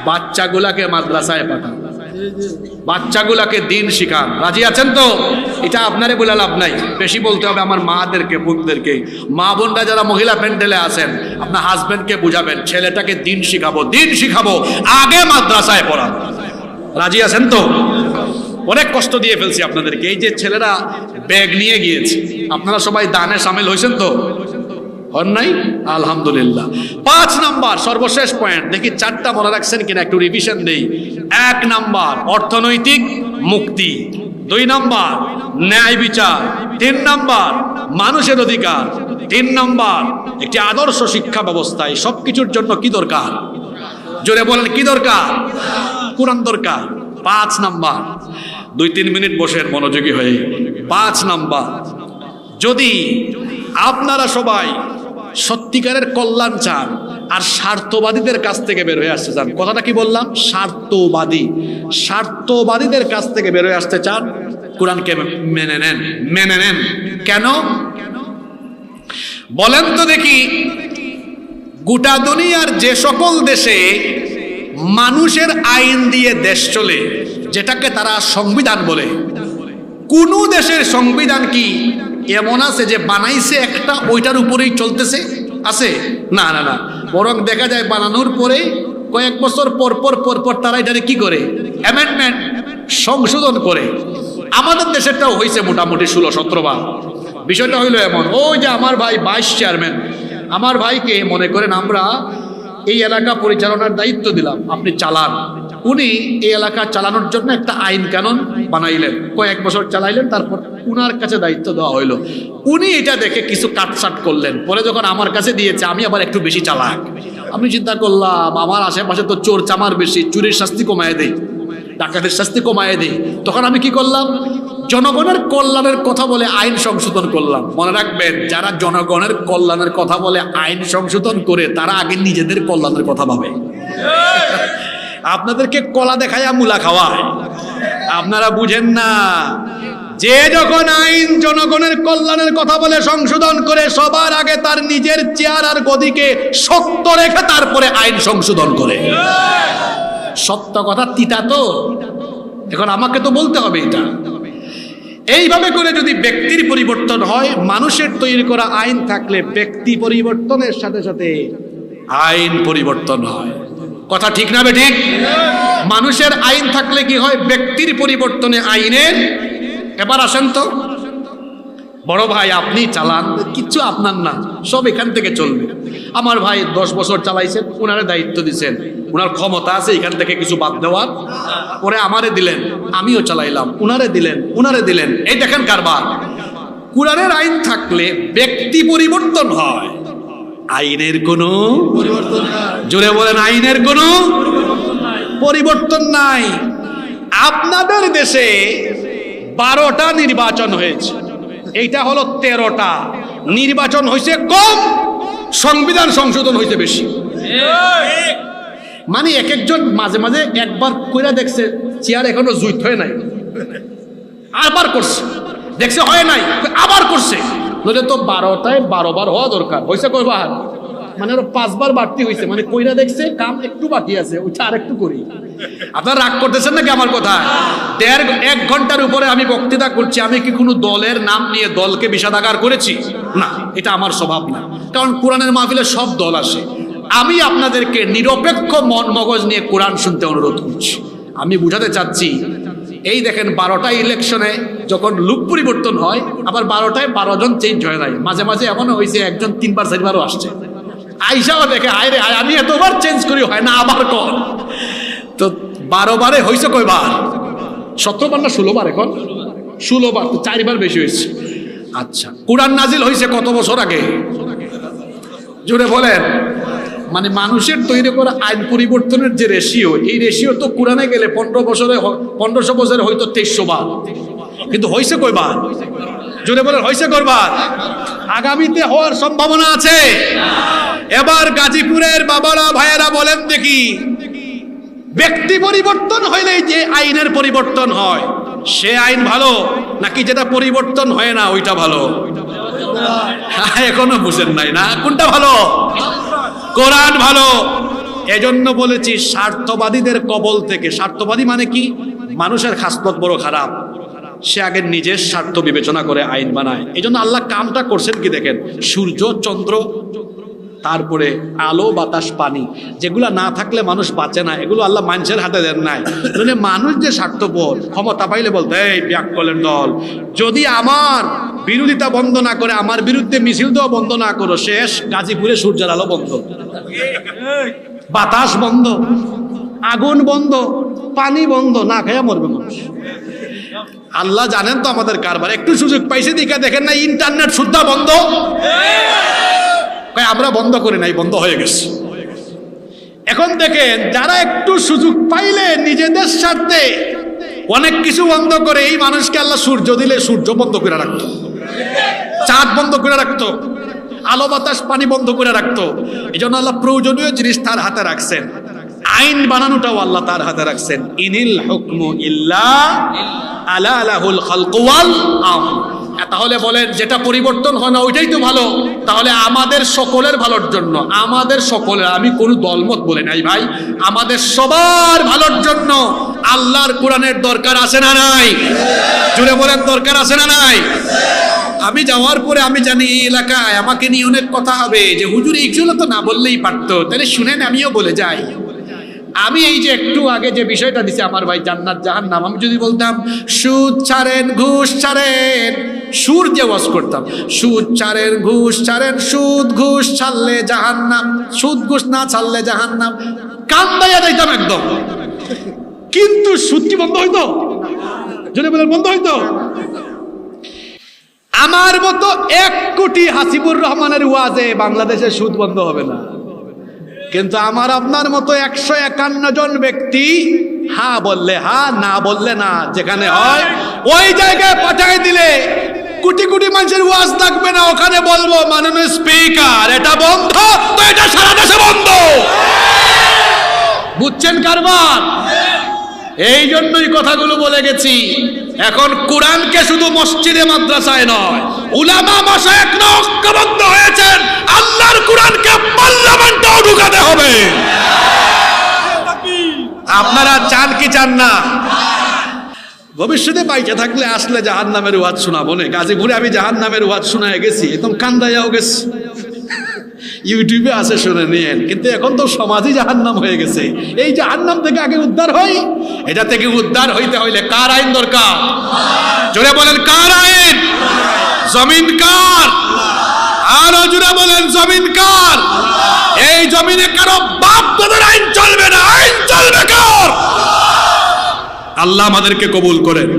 [SPEAKER 2] বাচ্চাগুলাকে মাদ্রাসায় পাঠান, বাচ্চাগুলাকে দিন শিখান। রাজি আছেন তো? এটা আপনারে বলে লাভ নাই, বেশি বলতে হবে আমার মাদেরকে, বোনদেরকে। মা বোনরা যারা মহিলা প্যান্ডেলে আছেন, আপনার হাজবেন্ডকে বুঝাবেন, ছেলেটাকে দিন শিখাবো, দিন শিখাবো, আগে মাদ্রাসায় পড়াবো। রাজি আছেন তো? অনেক কষ্ট দিয়ে ফেলছি আপনাদেরকে। এই যে ছেলেরা ব্যাগ নিয়ে গিয়েছে, আপনারা সবাই দানে সামিল হয়েছেন তো? হন নাই? আলহামদুলিল্লাহ। 5 নাম্বার সর্বশেষ পয়েন্ট, দেখি 4টা মনে রাখছেন কিনা, একটু রিভিশন দেই। 1 নাম্বার অর্থনৈতিক মুক্তি, 2 নাম্বার ন্যায় বিচার, 3 নাম্বার মানুষের অধিকার, 3 নাম্বার একটি আদর্শ শিক্ষা ব্যবস্থায় সবকিছুর জন্য কি দরকার? জোরে বলেন, কি দরকার? কোরআন দরকার। 5 নাম্বার, 2-3 মিনিট বসেন মনোযোগী হয়ে। 5 নাম্বার, যদি আপনারা সবাই সত্যিকারের কল্যাণ চান আর স্বার্থবাদীদের কাছ থেকে বের হয়ে আসতে চান, কথাটা কি বললাম? স্বার্থবাদী, স্বার্থবাদীদের কাছ থেকে বের হয়ে আসতে চান, কোরআনকে মেনে নেন, মেনে নেন। কেন বলেন তো দেখি? গোটা দুনিয়ার যে সকল দেশে মানুষের আইন দিয়ে দেশ চলে, যেটাকে তারা সংবিধান বলে, কোন দেশের সংবিধান কি এমন আছে যে বানাইছে একটা, ওইটার উপরেই চলতেছে? আছে? না না না, বরং দেখা যায় বানানোর পরে কয়েক বছর পর পর তারা এটাকে কি করে? অ্যামেন্ডমেন্ট, সংশোধন করে। আমাদের দেশেরটাও হয়েছে মোটামুটি 16-17 বার। বিষয়টা হইলো এমন, ওই যে আমার ভাই ভাইস চেয়ারম্যান, আমার ভাইকে মনে করেন আমরা এই এলাকা পরিচালনার দায়িত্ব দিলাম, আপনি চালান। উনি এই এলাকা চালানোর জন্য একটা আইন কানুন বানাইলেন, কয়েক বছর চালাইলেন, তারপর উনার কাছে দায়িত্ব দেওয়া হইলো। উনি এটা দেখে কিছু কাটছাট করলেন, পরে যখন আমার কাছে দিয়েছে, আমি আবার একটু বেশি চালাক। আমি চিন্তা করলাম, আমার আশেপাশে তো চোর চামার বেশি, চুরির শাস্তি কমায় দেই, ডাকাতের শাস্তি কমায় দেই। তখন আমি কি করলাম? জনগণের কল্যাণের কথা বলে আইন সংশোধন করলাম। মনে রাখবেন, যারা জনগণের কল্যাণের কথা বলে আইন সংশোধন করে, তারা আগে নিজেদের কল্যাণের কথা ভাবে। আপনাদেরকে কলা দেখায়া মূলা খাওয়ায়, আপনারা বুঝেন না। যে যখন আইন জনগণের কল্যাণের কথা বলে সংশোধন করে, সবার আগে তার নিজের চেয়ার আর গদিকে শক্ত রেখে তারপরে আইন সংশোধন করে। সত্য কথা তিতা তো, এখন আমাকে তো বলতে হবে এটা। এইভাবে করে যদি ব্যক্তির পরিবর্তন হয়, মানুষের তৈরি করা আইন থাকলে ব্যক্তি পরিবর্তনের সাথে সাথে আইন পরিবর্তন হয়। কথা ঠিক না বে ঠিক? মানুষের আইন থাকলে কি হয়? ব্যক্তির পরিবর্তনে আইনের। এবার আসেন তো, বড় ভাই আপনি চালান, কিচ্ছু আপনার না, সব এখান থেকে চলবে। আমার ভাই 10 বছর চালাইছেন, ওনারে দায়িত্ব দিচ্ছেন, ওনার ক্ষমতা আছে এখান থেকে কিছু বাদ দেওয়ার, পরে আমারে দিলেন, আমিও চালাইলাম, উনারে দিলেন। এই দেখেন কারবার। কুরআনের আইন থাকলে ব্যক্তি পরিবর্তন হয়, আইনের কোনো পরিবর্তন নাই। জোরে বলেন, আইনের কোনো পরিবর্তন নাই। আপনাদের দেশে 12টা নির্বাচন হয়েছে, এইটা হলো 13টা। নির্বাচন হয়েছে কম, সংবিধান সংশোধন হয়েছে বেশি। মানে এক একজন মাঝে মাঝে একবার কইরা দেখছে চেয়ার এখনো জুইত হয়ে নাই, আবার করছে, দেখছে হয় নাই, আবার করছে। নইলে তো 12টায় 12 বার হওয়া দরকার, হয়েছে কয়বার? মানে 5 বার বাড়তি হয়েছে, মানে কইরা দেখছে কাম একটু বাকি আছে, ওইটা আর একটু করি। আপনারা রাগ করতেছেন নাকি আমার কথা? 1.5 ঘন্টার উপরে আমি বক্তৃতা করছি, আমি কি কোনো দলের নাম নিয়ে দলকে বিষাদাগার করেছি? না, এটা আমার স্বভাব না, কারণ কোরআনের মাহফিলে সব দল আসে। আমি আপনাদেরকে নিরপেক্ষ মন মগজ নিয়ে কোরআন শুনতে অনুরোধ করছি। আমি বুঝাতে চাচ্ছি, এই দেখেন 12টা ইলেকশনে যখন লুক পরিবর্তন হয়, আবার 12টায় 12 জন চেঞ্জ হয় নাই, মাঝে মাঝে এমনও হয়েছে একজন 3বার 4বারও আসছে। আইসাও দেখে হায় রে হায়, আমি এতবার চেঞ্জ করি, হয় না, আবার কর। তো 12 বারে হয়েছে কয়বার? 17 বার না 16 বার? এখন 16 বার, তো 4 বার বেশি হয়েছে। আচ্ছা, কোরআন নাজিল হয়েছে কত বছর আগে? জোরে বলেন। মানে মানুষের তৈরি করা আইন পরিবর্তনের যে রেশিও, এই রেশিও তো কোরআনে গেলে 1500 বছরে হয়তো 2300 বার, কিন্তু হয়েছে কয়বার? জোরে বলেন, হয়েছে কয়বার? আগামীতে হওয়ার সম্ভাবনা আছে। এবার গাজীপুরের বাবারা ভাইয়েরা বলেন দেখি, ব্যক্তি পরিবর্তন হইলেই যে আইনের পরিবর্তন হয়, সে আইন ভালো নাকি যেটা পরিবর্তন হয় না ওইটা ভালো? এখনো বুঝেন নাই না? কোনটা ভালো? কোরআন ভালো। এজন্য বলেছি স্বার্থবাদীদের কবল থেকে। স্বার্থবাদী মানে কি? মানুষের খাসলত বড় খারাপ, সে আগে নিজের স্বার্থ বিবেচনা করে আইন বানায়। এই জন্য আল্লাহ কামটা করছেন কি দেখেন, সূর্য চন্দ্র, তারপরে আলো বাতাস পানি, যেগুলা না থাকলে মানুষ বাঁচে না, এগুলো আল্লাহ মানুষের হাতে দেন নাই। মানে মানুষ যে স্বার্থপর, ক্ষমতা পাইলে বলতে এই ব্যাককলের দল যদি আমার বিরোধিতা বন্ধ না করে, আমার বিরুদ্ধে মিছিল দেওয়া বন্ধ না করো, শেষ। গাজীপুরে সূর্যের আলো বন্ধ, বাতাস বন্ধ, আগুন বন্ধ, পানি বন্ধ, না খেয়ে মরবে মানুষ। আল্লাহ জানেন তো আমাদের কারবার। একটু সুযোগ পাইছে দিকে দেখেন না, ইন্টারনেট সুদ্ধা বন্ধ। আমরা বন্ধ করি নাই, বন্ধ হয়ে গেছে। এখন দেখেন, যারা একটু সুযোগ পাইলে নিজেদের স্বার্থে অনেক কিছু বন্ধ করে, এই মানুষকে আল্লাহ সূর্য দিলে সূর্য বন্ধ করে রাখতো, চাঁদ বন্ধ করে রাখতো, আলো বাতাস পানি বন্ধ করে রাখতো। এই জন্য আল্লাহ প্রয়োজনীয় জিনিস তার হাতে রাখছেন, আইন বানানোটাও আল্লাহ তার হাতে রাখছেন। ইনিল হুকমু ইল্লা আলা লাহুল খালকু ওয়াল আমর। তাহলে বলেন, যেটা পরিবর্তন হয় না ওইটাই তো ভালো। তাহলে আমাদের সকলের ভালোর জন্য, আমাদের সকলের, আমি কোনো দলমত বলে নাই ভাই, আমাদের সবার ভালোর জন্য আল্লাহর কোরআনের দরকার আছে না নাই? জুড়ে বলেন, দরকার আছে না নাই? আমি যাওয়ার পরে আমি জানি এই এলাকায় আমাকে নিয়ে অনেক কথা হবে, যে হুজুর এইগুলো তো না বললেই পারতো। তাহলে শুনেন, আমিও বলে যাই। আমি এই যে একটু আগে যে বিষয়টা দিছি আমার ভাই, জান্নাত জাহান্নাম, আমি যদি বলতাম সুদ ছাড়েন ঘুষ ছাড়েন, সুর যে ওয়াজ করতাম, সুদ ছাড়েন ঘুষ ছাড়েন, সুদ ঘুষ ছাড়লে জাহান্নাম, সুদ ঘুষ না ছাড়লে জাহান্নাম, কান্দাইয়া যাইতাম একদম। কিন্তু সুদ কি বন্ধ হইতো? যদি বলেন বন্ধ হইতো? আমার মতো 1 কোটি হাসিবুর রহমানের ওয়াজে বাংলাদেশে সুদ বন্ধ হবে না। কিন্তু আমার আপনার মতো 151 জন ব্যক্তি হা বললে হা, না বললে না, যেখানে হয় ওই জায়গায় পাঠিয়ে দিলে কোটি কোটি মানুষের ওয়াজ থাকবে না, ওখানে বলবো মাননীয় স্পিকার এটা বন্ধ, তো এটা সারা দেশে বন্ধ। বুঝছেন কারবার? এই জন্যই কথাগুলো বলে গেছি। এখন কোরআনকে শুধু মসজিদে মাদ্রাসায় নয়, উলামা মাশায়েখরা ঐক্যবদ্ধ হয়েছেন, আল্লাহর কোরআনকে পার্লামেন্টেও ঢুকাতে হবে। আপনারা চান কি চান না? ভবিষ্যতে বাইচে থাকলে আসলে জাহান্নামের ওয়াজ শোনাবো না। গাজীপুরে আমি জাহান্নামের ওয়াজ শোনায় গেছি, একদম কান্দাইয়াও গেছি, ইউটিউবে আছে, শুনে নিয়েন। কিন্তু এখন তো সমাজই জাহান্নাম হয়ে গেছে। এই জাহান্নাম থেকে আগে উদ্ধার হই। এটা থেকে উদ্ধার হইতে হইলে কার আইন দরকার? জোরে বলেন, কার আইন? জমিন কার? আরো জোরে বলেন জমিন কার? এই জমিনে কারো বাপ দাদার আইন চলবে না, আইন চলবে কার? আল্লাহ আমাদেরকে কবুল করেন।